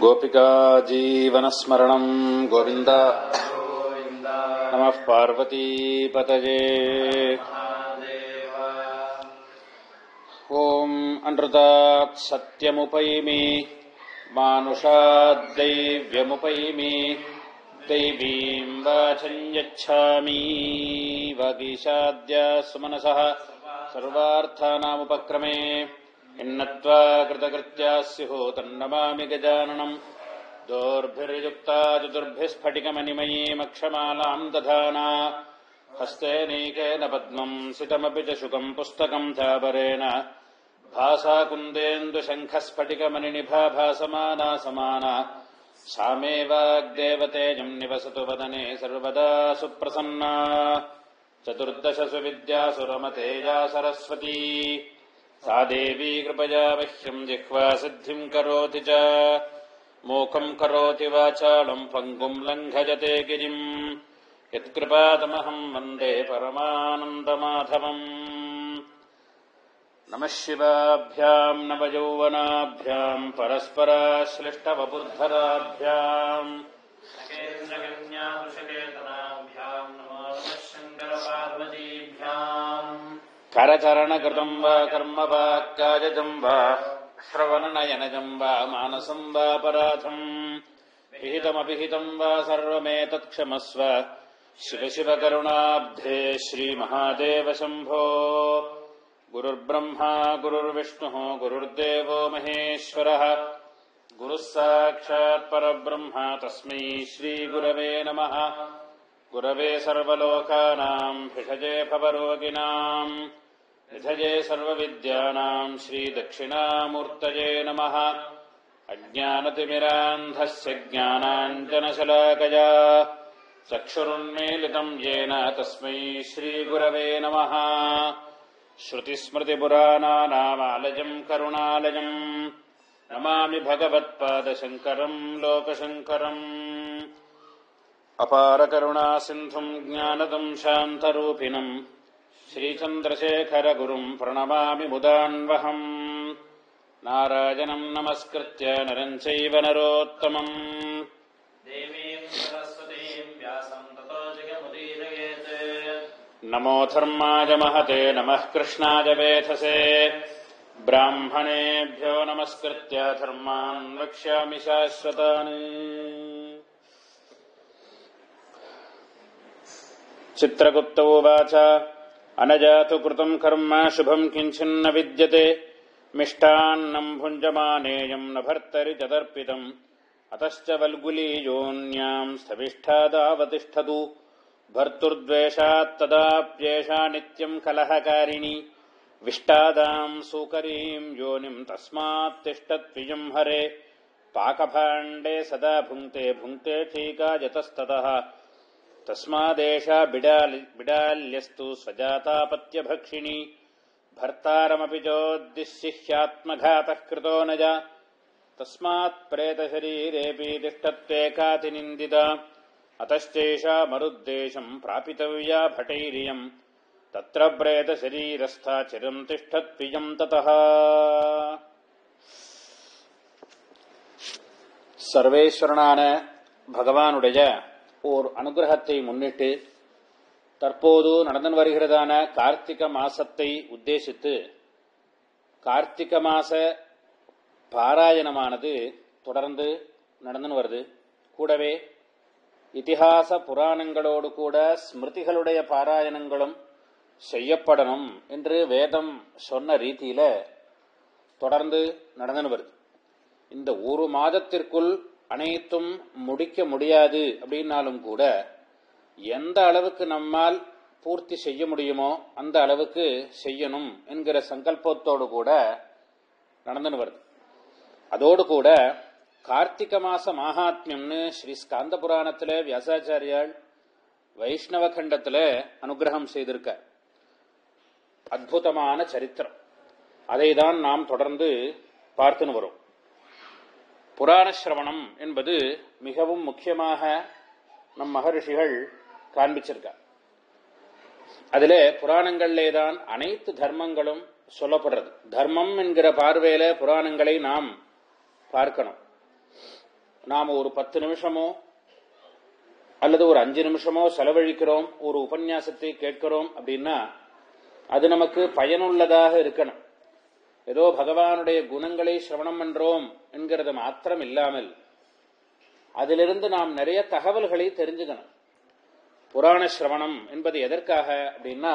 गोपिका जीवनस्मरणं गोविन्द नमः पार्वतीपतये। ॐ अनृतात् सत्यमुपैमि मानुषाद्दैव्यमुपैमि दैवीं वाचं यच्छामि वागीशाद्या सुमनसः सर्वार्थानामुपक्रमे इन्नत्वा कृतकृत्या स्युः तन्नमामि गजाननम्। दोर्भिर्युक्ता चतुर्भिस्फटिकमणिमयीमक्षमालां दधाना हस्तेनैकेन पद्मं सितमपि च शुकं पुस्तकं चापरेण भासा कुन्देन्दुशङ्खस्फटिकमणिनिभा भासमाना समाना सा मे वाग्देवतेजं निवसतु वदने सर्वदा सुप्रसन्ना। चतुर्दशसु विद्यासु रमतेजा सरस्वती सा देवी कृपया मह्यं जिह्वा सिद्धिं करोति च मूकं करोति वाचालं पङ्गुं लङ्घयते गिरिं यत्कृपातमहं वन्दे परमानन्दमाधवम्। नमः शिवाभ्यां नवयौवनाभ्यां परस्पराश्लिष्टवपुर्धराभ्याम् करचरणकृतं वा कर्म वा कायजं वा श्रवणनयनजं वा मानसं वा पराधं विहितमभिहितं वा सर्वमेतत्क्षमस्व शिव शिव करुणाब्धे श्रीमहादेव शम्भो। गुरुर्ब्रह्मा गुरुर्विष्णुः गुरुर्देवो महेश्वरः गुरुः साक्षात् परब्रह्म तस्मै श्रीगुरवे नमः। गुरवे सर्वलोकानां भिषजे भवरोगिणां निधये सर्वविद्यानां श्रीदक्षिणामूर्तये नमः। अज्ञानतिमिरान्धस्य ज्ञानाञ्जनशलाकया चक्षुरुन्मीलितं येन तस्मै श्रीगुरवे नमः। श्रुतिस्मृतिपुराणानामालयं करुणालयं नमामि भगवत्पादशङ्करं लोकशङ्करम्। अपारकरुणासिन्धुं ज्ञानदं शान्तरूपिणं श्रीचन्द्रशेखरगुरुं प्रणमामि मुदान्वहम्। नारायणं नमस्कृत्य नरं चैव नरोत्तमम् देवीं सरस्वतीं व्यासं ततो जगमुदीरयेत्। नमो धर्माय महते नमः कृष्णाय वेधसे ब्राह्मणेभ्यो नमस्कृत्य धर्मान् वक्ष्यामि शाश्वतान्। चित्रगुप्त उवाच अनजातु कृतं कर्म शुभं किञ्चिन्न विद्यते मिष्टान्नं भुञ्जमानेयं न भर्तरि च तर्पितम् अतश्च वल्गुलीयोऽन्यां स्थविष्ठादावतिष्ठतु भर्तुर्द्वेषात्तदाप्येषा नित्यं कलहकारिणी विष्टादां सूकरीं योनिं तस्मात् तिष्ठत्वियं हरे पाकभाण्डे सदा भुङ्क्ते भुङ्क्ते चीकायतस्ततः तस्मादेषा बिडाल्यस्तु स्वजातापत्यभक्षिणी भर्तारमपि चोद्दिश्य ह्यात्मघातः कृतो न जा तस्मात् प्रेतशरीरेऽपि तिष्ठत्वेकातिनिन्दिता अतश्चैषा मरुद्देशं प्रापितव्या भटैरियं तत्र प्रेतशरीरस्था चिरं तिष्ठत्वियं ततः। सर्वेश्वरनाன பகவானுடைய ஓர் அனுகிரகத்தை முன்னிட்டு தற்போது நடந்து வருகிறதான கார்த்திக மாசத்தை உத்தேசித்து கார்த்திக மாச பாராயணமானது தொடர்ந்து நடந்து வருது. கூடவே இதிகாச புராணங்களோடு கூட ஸ்மிருதிகளுடைய பாராயணங்களும் செய்யப்படணும் என்று வேதம் சொன்ன ரீதியில தொடர்ந்து நடந்து வருது. இந்த ஒரு மாதத்திற்குள் அனைத்தும் முடிக்க முடியாது அப்படின்னாலும் கூட எந்த அளவுக்கு நம்மால் பூர்த்தி செய்ய முடியுமோ அந்த அளவுக்கு செய்யணும் என்கிற சங்கல்பத்தோடு கூட நடந்து வருது. அதோடு கூட கார்த்திக மாச மகாத்மியம்னு ஸ்ரீ ஸ்காந்த புராணத்துல வியாசாச்சாரியால் வைஷ்ணவ கண்டத்துல அனுகிரகம் செய்திருக்க அற்புதமான சரித்திரம். அதைதான் நாம் தொடர்ந்து பார்த்துன்னு வரும். புராண சிரவணம் என்பது மிகவும் முக்கியமாக நம் மகரிஷிகள் காண்பிச்சிருக்கார். அதிலே புராணங்களிலேதான் அனைத்து தர்மங்களும் சொல்லப்படுறது. தர்மம் என்கிற பார்வையில புராணங்களை நாம் பார்க்கணும். நாம் ஒரு 10 நிமிஷமோ அல்லது ஒரு 5 நிமிஷமோ செலவழிக்கிறோம், ஒரு உபன்யாசத்தை கேட்கிறோம் அப்படின்னா அது நமக்கு பயனுள்ளதாக இருக்கணும். ஏதோ பகவானுடைய குணங்களை சிரவணம் பண்றோம் என்கிறது மாத்திரம் இல்லாமல் அதிலிருந்து நாம் நிறைய தகவல்களை தெரிஞ்சுக்கணும். புராண சிரவணம் என்பது எதற்காக அப்படின்னா,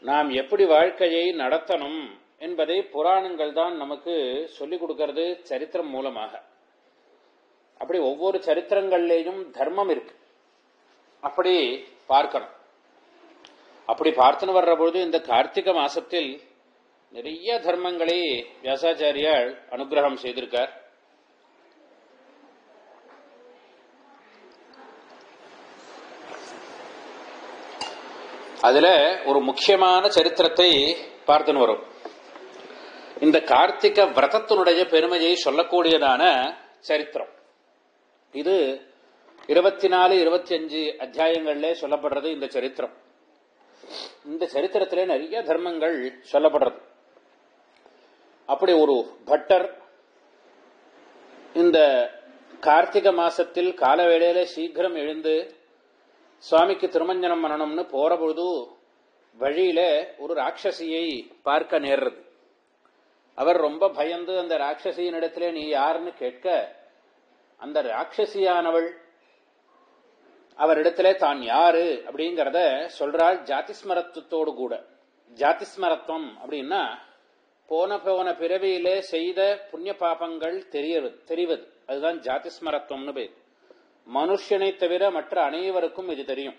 நாம் எப்படி வாழ்க்கையை நடத்தணும் என்பதை புராணங்கள் தான் நமக்கு சொல்லிக் கொடுக்கிறது சரித்திரம் மூலமாக. அப்படி ஒவ்வொரு சரித்திரங்கள்லேயும் தர்மம் இருக்கு, அப்படி பார்க்கணும். அப்படி பார்த்துன்னு வர்ற பொழுது இந்த கார்த்திகை மாசத்தில் நிறைய தர்மங்களை வியாசாச்சாரியால் அனுகிரகம் செய்திருக்கார். அதுல ஒரு முக்கியமான சரித்திரத்தை பார்த்துன்னு வரும். இந்த கார்த்திகை விரதத்தினுடைய பெருமையை சொல்லக்கூடியதான சரித்திரம் இது. 24, 25 அத்தியாயங்கள்ல சொல்லப்படுறது இந்த சரித்திரம். இந்த சரித்திரத்திலே நிறைய தர்மங்கள் சொல்லப்படுறது. அப்படி ஒரு பட்டர் இந்த கார்த்திகை மாசத்தில் காலவேளையில சீக்கிரம் எழுந்து சுவாமிக்கு திருமஞ்சனம் பண்ணணும்னு போற பொழுது வழியில ஒரு ராட்சசியை பார்க்க நேர்றது. அவர் ரொம்ப பயந்து அந்த ராட்சசியின் இடத்துல நீ யாருன்னு கேட்க, அந்த ராட்சசியானவள் அவரிடத்துல தான் யாரு அப்படிங்கறத சொல்றாள் ஜாதிஸ்மரத்துவத்தோடு கூட. ஜாதிஸ்மரத்துவம் அப்படின்னா போன பிறவியிலே செய்த புண்ணிய பாபங்கள் தெரிவது, அதுதான் ஜாதிஸ்மரத்துவம்னு பேர். மனுஷனை தவிர மற்ற அனைவருக்கும் இது தெரியும்.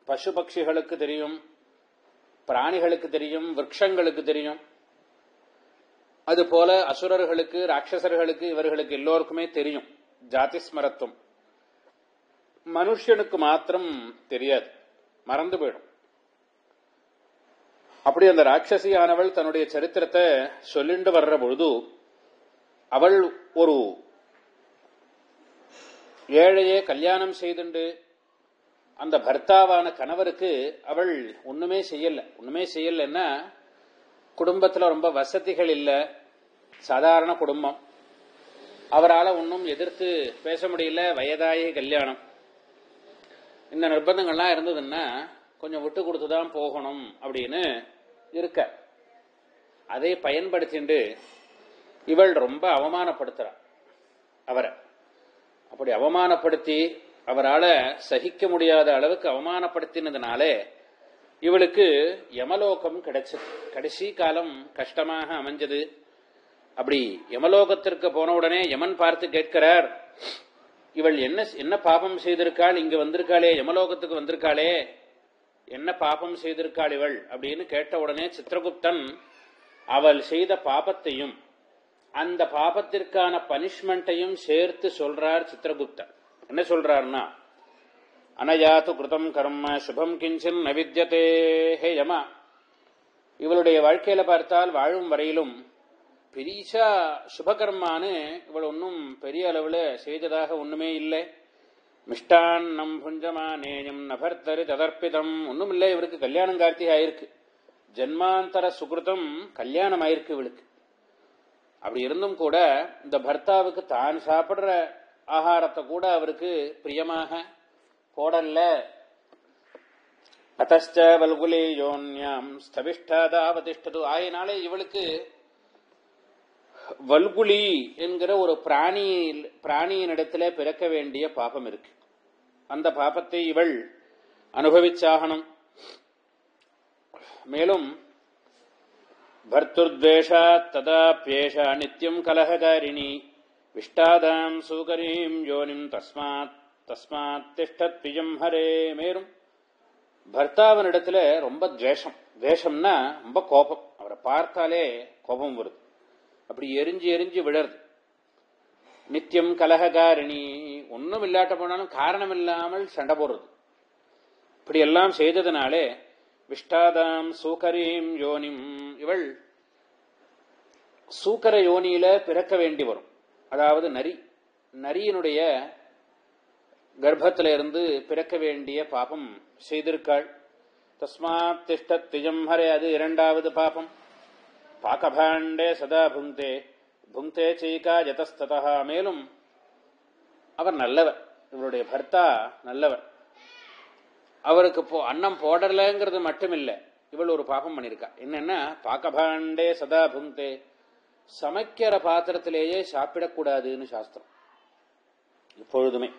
பசு பட்சிகளுக்கு தெரியும், பிராணிகளுக்கு தெரியும், விரக்ஷங்களுக்கு தெரியும். அதுபோல அசுரர்களுக்கு, ராட்சசர்களுக்கு, இவர்களுக்கு எல்லோருக்குமே தெரியும் ஜாதிஸ்மரத்துவம். மனுஷனுக்கு மாத்திரம் தெரியாது, மறந்து போயிடும். அப்படி அந்த ராட்சசியானவள் தன்னுடைய சரித்திரத்தை சொல்லிண்டு வர்ற பொழுது அவள் ஒரு ஏழையே கல்யாணம் செய்துண்டு அந்த பர்த்தாவான கணவருக்கு அவள் ஒண்ணுமே செய்யலன்னா, குடும்பத்துல ரொம்ப வசதிகள் இல்ல, சாதாரண குடும்பம். அவரால் ஒன்னும் எதிர்த்து பேச முடியல, வயதாகி கல்யாணம். இந்த நிர்பந்தங்கள்லாம் இருந்ததுன்னா கொஞ்சம் விட்டு கொடுத்துதான் போகணும் அப்படின்னு இருக்க. அதை பயன்படுத்திண்டு இவள் ரொம்ப அவமானப்படுத்துறாள் அவரை. அப்படி அவமானப்படுத்தி அவரால் சகிக்க முடியாத அளவுக்கு அவமானப்படுத்தினதுனாலே இவளுக்கு யமலோகம் கிடைச்சது. கடைசி காலம் கஷ்டமாக அமைஞ்சது. அப்படி யமலோகத்திற்கு போன உடனே யமன் பார்த்து கேட்கிறார், இவள் என்ன பாபம் செய்திருக்காள், இங்க வந்திருக்காளே, யமலோகத்துக்கு வந்திருக்காளே, என்ன பாபம் செய்திருக்காள் இவள் அப்படின்னு கேட்ட உடனே சித்திரகுப்தன் அவள் செய்த பாபத்தையும் அந்த பாபத்திற்கான பனிஷ்மெண்ட்டையும் சேர்த்து சொல்றார் சித்திரகுப்தன். என்ன சொல்றார்னா, அனயாத்து கிருதம் கர்ம சுபம் கிஞ்சின் நவித்யதே. ஹே யமா, இவளுடைய வாழ்க்கையில பார்த்தால் வாழும் வரையிலும் பெரிசா சுபகர்மானு இவள் ஒன்னும் பெரிய அளவுல செய்ததாக ஒண்ணுமே இல்லை. மிஷ்டான்னம் புஞ்சமானேயம் நபர்த்தரு ததர்ப்பிதம், ஒன்னும் இல்லை. இவருக்கு கல்யாணம் கார்த்திகை ஆயிருக்கு, ஜன்மாந்தர சுகிருதம் கல்யாணம் ஆயிருக்கு இவளுக்கு. அப்படி இருந்தும் கூட இந்த பர்த்தாவுக்கு தான் சாப்பிடுற ஆகாரத்தை கூட அவருக்கு பிரியமாக போடல. அத்தச்ச வல்குலே யோன்யாம் ஸ்தவிஷ்டாதாவதிஷ்டது. ஆயினாலே இவளுக்கு வல்குலி என்கிற ஒரு பிராணியின் இடத்துல பிறக்க வேண்டிய பாபம் இருக்கு. அந்த பாபத்தை இவள் அனுபவிச்சாகணும். மேலும் பர்த்துர்த்வேஷாத் ததாப்யேஷா நித்யம் கலஹகாரிணி விஷ்டாதாம் சூகரீம் யோனிம் தஸ்மாத் திஷ்டத் பிஜம் ஹரே. மேலும் பர்த்தாவின் இடத்துல ரொம்ப துவேஷம்னா ரொம்ப கோபம். அவரை பார்த்தாலே கோபம் வருது, அப்படி எரிஞ்சு விழறது. நித்தியம் கலஹகாரிணி, ஒன்னும் இல்லாட்ட போனாலும் காரணம் இல்லாமல் சண்டை போடுறது. இப்படி எல்லாம் செய்ததுனாலே விஷ்டாதாம் சூகரீம் யோனிம், இவள் சூக்கர யோனியில பிறக்க வேண்டி வரும். அதாவது நரியினுடைய கர்ப்பத்தில இருந்து பிறக்க வேண்டிய பாபம் செய்திருக்காள். தஸ்மாத் திஷ்டத் திஜம் ஹரே, அது இரண்டாவது பாபம். பாகபாண்டே சதா புங்கே சைகா ஜதஸ்ததா. மேலும் அவர் நல்லவர், இவருடைய பர்த்தா நல்லவர். அவருக்கு அன்னம் போடலைங்கிறது மட்டும் இல்லை, இவள் ஒரு பாபம் பண்ணிருக்கா. என்னன்னா, பாக்கபாண்டே சதா புங்கே, சமைக்கிற பாத்திரத்திலேயே சாப்பிடக்கூடாதுன்னு சாஸ்திரம். இப்பொழுதுமே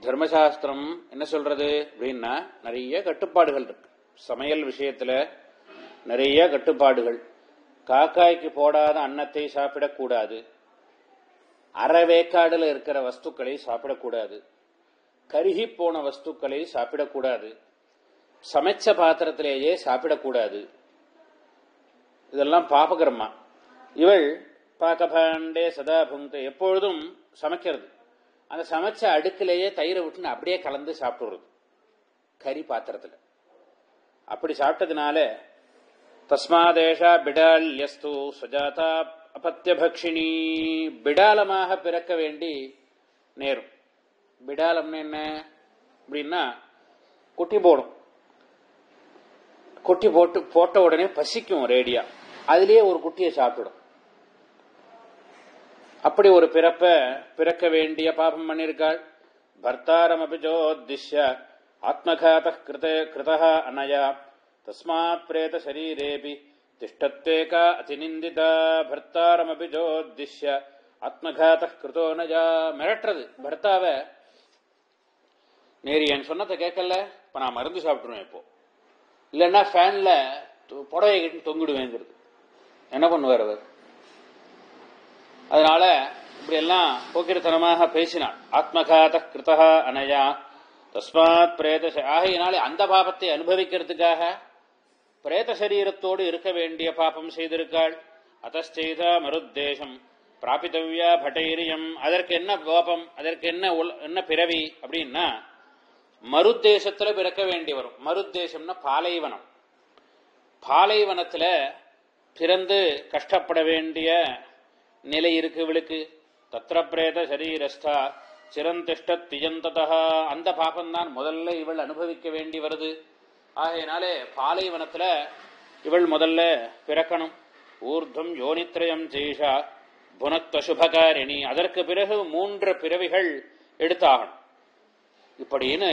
தர்மசாஸ்திரம் என்ன சொல்றது அப்படின்னா, நிறைய கட்டுப்பாடுகள் இருக்கு. சமையல் விஷயத்துல நிறைய கட்டுப்பாடுகள். காக்காய்க்கு போடாத அன்னத்தை சாப்பிடக்கூடாது, அறவேக்காடுல இருக்கிற வஸ்துக்களை சாப்பிடக்கூடாது, கருகி போன வஸ்துக்களை சாப்பிடக்கூடாது, சமைச்ச பாத்திரத்திலேயே சாப்பிடக்கூடாது. இதெல்லாம் பாபகர்மா. இவள் பாக்கபாண்டே சதா புங்கே, எப்பொழுதும் சமைக்கிறது. அந்த சமைச்ச அடுக்கிலேயே தயிரை விட்டு அப்படியே கலந்து சாப்பிடுறது கறி பாத்திரத்தில். அப்படி சாப்பிட்டதுனால தஸ்மாதேஷா பிடால்யஸ்து சுஜாதா அபத்தியபக்ஷினி, பிடாலமாக பிறக்க வேண்டி நேரும். பிடாலம்னு என்ன அப்படின்னா, குட்டி போடும். குட்டி போட்ட உடனே பசிக்கும் ரேடியா, அதுலயே ஒரு குட்டியை சாப்பிடும். அப்படி ஒரு பிறக்க வேண்டிய பாபம் பண்ணிருக்காள். பர்த்தாரம் அபிஜோதிஷ்ய ஆத்மகாத கிருதः அனயா தஸ்மாத் பிரேத சரீரேபி திஷ்டத்தேகா அதிநிந்திதா. பர்த்தாரம் அபிஜோதிஷ்ய ஆத்மகாத கிருதோ நயா, மிரட்டுறது பர்த்தாவை. நேரி என் சொன்னதை கேட்கல, இப்ப நான் மருந்து சாப்பிட்டுருவேன், இப்போ இல்லைன்னா ஃபேன்ல புடவை கட்டி தொங்கிடுவேங்கிறது. என்ன பண்ணுவார் அவர்? அதனால இப்படி எல்லாம் போக்கிரத்தனமாக பேசினாள். ஆத்மகாத கிருதா அனயா தஸ்மாத் பிரேத, ஆகையினாலே அந்த பாபத்தை அனுபவிக்கிறதுக்காக பிரேத சரீரத்தோடு இருக்க வேண்டிய பாபம் செய்திருக்காள். அத்தெய்தா மருத்தேசம் பிராபித்தவ்யா பட்டைரியம். அதற்கு என்ன பாபம், அதற்கு என்ன பிறவி அப்படின்னா, மருத்தேசத்துல பிறக்க வேண்டி வரும். மருத்தேசம்னா பாலைவனம். பாலைவனத்துல பிறந்து கஷ்டப்பட வேண்டிய நிலை இருக்கு இவளுக்கு. தத்ர பிரேத சரீரஸ்தா சிரந்திஷ்டத் தியந்ததா, அந்த பாபம்தான் முதல்ல இவள் அனுபவிக்க வேண்டி வருது. ஆகையினாலே பாலைவனத்துல இவள் முதல்ல பிறக்கணும். ஊர்துவம் யோனித்ரயம் ஜெய்ஷா புனத்வ சுபகாரிணி, அதற்கு பிறகு 3 பிறவிகள் எடுத்தாகணும். இப்படின்னு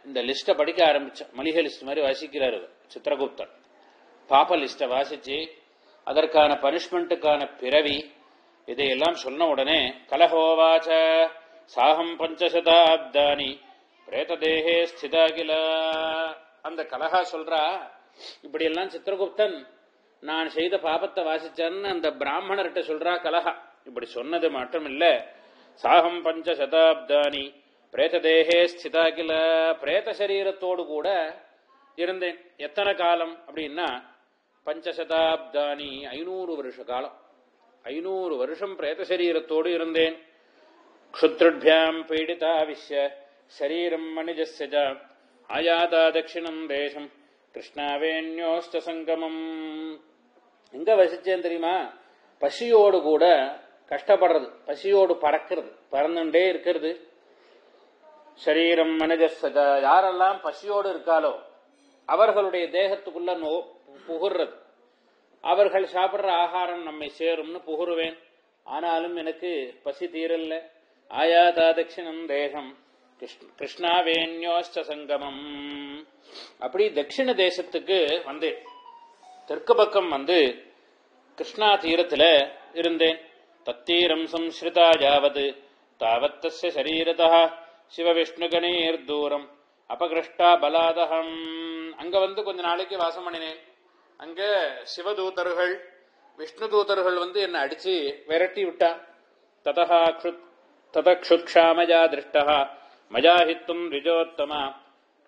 இந்த லிஸ்ட படிக்க ஆரம்பிச்ச, மளிகை லிஸ்ட் மாதிரி வாசிக்கிறாரு சித்திரகுப்தர். பாப்ப லிஸ்ட வாசிச்சு அதற்கான பனிஷ்மெண்ட்டுக்கான பிறவி இதையெல்லாம் சொன்ன உடனே கலஹோவாச்ச சாகம் பஞ்சசதாப்தானி பிரேததேகே ஸ்திதாகில. அந்த கலஹா சொல்றா, இப்படி எல்லாம் சித்திரகுப்தன் நான் செய்த பாபத்தை வாசிச்சேன்னு அந்த பிராமணர்கிட்ட சொல்றா கலஹா. இப்படி சொன்னது மட்டும் இல்ல, சாகம் பஞ்சசதாப்தானி பிரேததேகே ஸ்திதாகில, பிரேத சரீரத்தோடு கூட இருந்தேன். எத்தனை காலம் அப்படின்னா, பஞ்சசதாப்தானி 500 வருஷ காலம். 500 வருஷம் பிரேத சரீரத்தோடு இருந்தேன். க்ஷுத்ருட்பியாம் பீடிதா விஸ்ய சரீரம் மணிஜஸ்ய ஆயாதா தட்சிணம் தேசம் கிருஷ்ணாவேண்யோஸ்ட சங்கமம். எங்க வசிச்சேன் தெரியுமா? பசியோடு கூட கஷ்டப்படுறது, பசியோடு பறக்கிறது, பறந்துட்டே இருக்கிறது. சரீரம் மனிஜஸ்ய, யாரெல்லாம் பசியோடு இருக்காலோ அவர்களுடைய தேகத்துக்குள்ள புகுறது. அவர்கள் சாப்பிடுற ஆகாரம் நம்மை சேரும்னு புகுருவேன். ஆனாலும் எனக்கு பசி தீரல்ல. ஆயாதா தட்சிணம் தேசம் கிருஷ்ணாவேண்யோஸ்ட சங்கமம். அப்படி தட்சிண தேசத்துக்கு வந்து தெற்கு பக்கம் வந்து கிருஷ்ணா தீரத்துல இருந்தேன். தத்தீரம் சம்ஸ்ருதா யாவது தாவத் தஸ்ய சரீரதா சிவ விஷ்ணு கணீர் தூரம் அபகிருஷ்டா பலாதகம். அங்க வந்து கொஞ்ச நாளைக்கு வாசம் பண்ணினேன். அங்க சிவதூதர்கள் விஷ்ணு தூதர்கள் வந்து என்ன அடிச்சு விரட்டி விட்டா. ததக்ஷுக்ஷாமயா திருஷ்டா மயா ஹித்தும் த்விஜோத்தமா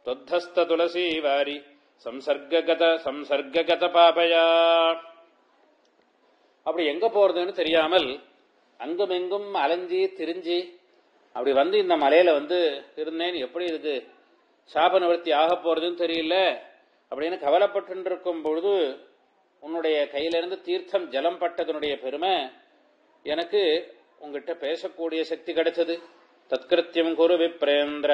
தொத்தஸ்த துளசி வாரி சம்சர்ககத பாபயா. அப்படி எங்க போறதுன்னு தெரியாமல் அங்கும் எங்கும் அலைஞ்சி திரிஞ்சி அப்படி வந்து இந்த மலையில வந்து இருந்தேன். எப்படி இதுக்கு சாப நிவர்த்தி ஆக போறதுன்னு தெரியல அப்படின்னு கவலைப்பட்டு இருக்கும் பொழுது உன்னுடைய கையிலிருந்து தீர்த்தம் ஜலம் பட்டதனுடைய பெருமை எனக்கு உங்ககிட்ட பேசக்கூடிய சக்தி கிடைச்சது. தத்கிருத்தியம் குரு விப்ரேந்திர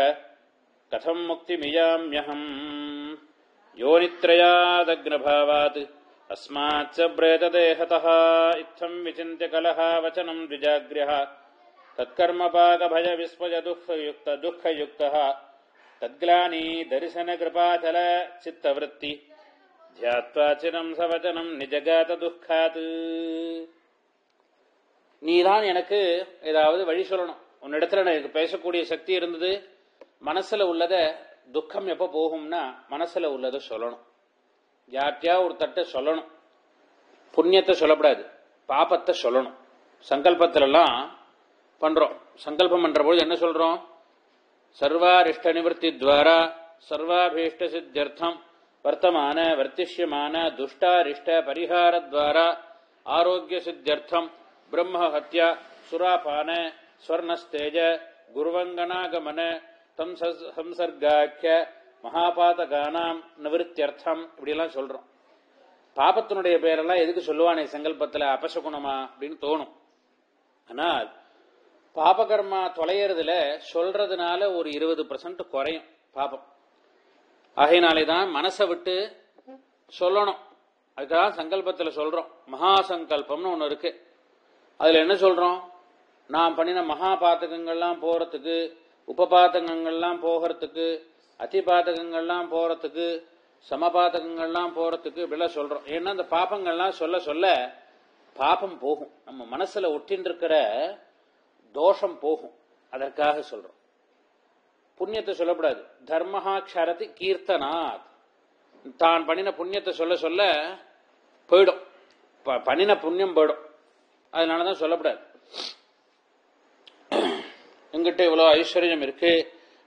கதம் முக்தி மியாம்யஹம் யோனித்ரயாதக்னபாவாத் அஸ்மாத் பிரேததேஹதஹ இத்தம் விசிந்திய கலஹ வசனம் த்விஜாக்ரியஹ தத்கர்மபாக பய விஸ்மய துக்கயுக்தः தத்க்லானி தரிசன கிருபாச்சல சித்தவருத்தி தியாத்வா சிரம் சவச்சனம் நிஜகாத துக்காது. நீதான் எனக்கு ஏதாவது வழி சொல்லணும். உன்னிடத்துல எனக்கு பேசக்கூடிய சக்தி இருந்தது. மனசுல உள்ளத துக்கம் எப்ப போகும்னா மனசுல உள்ளத சொல்லணும். யார்கிட்டயா ஒரு தட்டை சொல்லணும். புண்ணியத்தை சொல்லப்படாது, பாபத்தை சொல்லணும். சங்கல்பத்துல எல்லாம் பண்றோம். சங்கல்பம் பண்ற பொழுது என்ன சொல்றோம்? சர்வாரிஷ்ட நிவர்த்தி துவாரா சர்வாபீஷ்ட சித்தியர்த்தம் வர்த்தமான வர்த்திஷ்யமான துஷ்டாரிஷ்ட பரிஹார துவாரா ஆரோக்கிய சித்தியர்த்தம் பிரம்ம ஹத்யா சுராபான ஸ்வர்ணஸ்தேஜ குருவங்கனாகமன தம் சம்சர்காக்கிய மகாபாதகானாம் நிவர்த்தியர்த்தம் இப்படியெல்லாம் சொல்றோம். பாபத்தினுடைய பேரெல்லாம் எதுக்கு சொல்லுவானே சங்கல்பத்துல? அபசகுணமா அப்படின்னு தோணும். ஆனால் பாபகர்மா தொலையறதுல சொல்றதுனால ஒரு 20% குறையும் பாபம். ஆகையினாலேதான் மனசை விட்டு சொல்லணும். அதுக்காக சங்கல்பத்துல சொல்றோம். மகா சங்கல்பம்னு ஒண்ணு இருக்கு. அதுல என்ன சொல்றோம்? நாம் பண்ணின மகா பாதகங்கள்லாம் போறதுக்கு, உபபாதகங்கள்லாம் போகிறதுக்கு, அதிபாதகங்கள்லாம் போறதுக்கு, சமபாதகங்கள்லாம் போறதுக்கு இப்படிலாம் சொல்றோம். ஏன்னா அந்த பாபங்கள்லாம் சொல்ல சொல்ல பாபம் போகும், நம்ம மனசுல ஒட்டின்னு இருக்கிற தோஷம் போகும். அதற்காக சொல்றோம். புண்ணியத்தை சொல்லக்கூடாது. தர்மஹா க்ஷரதி கீர்த்தனாத். தான் பண்ணின புண்ணியத்தை சொல்ல சொல்ல போயிடும், பண்ணின புண்ணியம் போயிடும். அதனாலதான் சொல்லக்கூடாது. எங்கிட்ட இவ்வளவு ஐஸ்வர்யம் இருக்கு,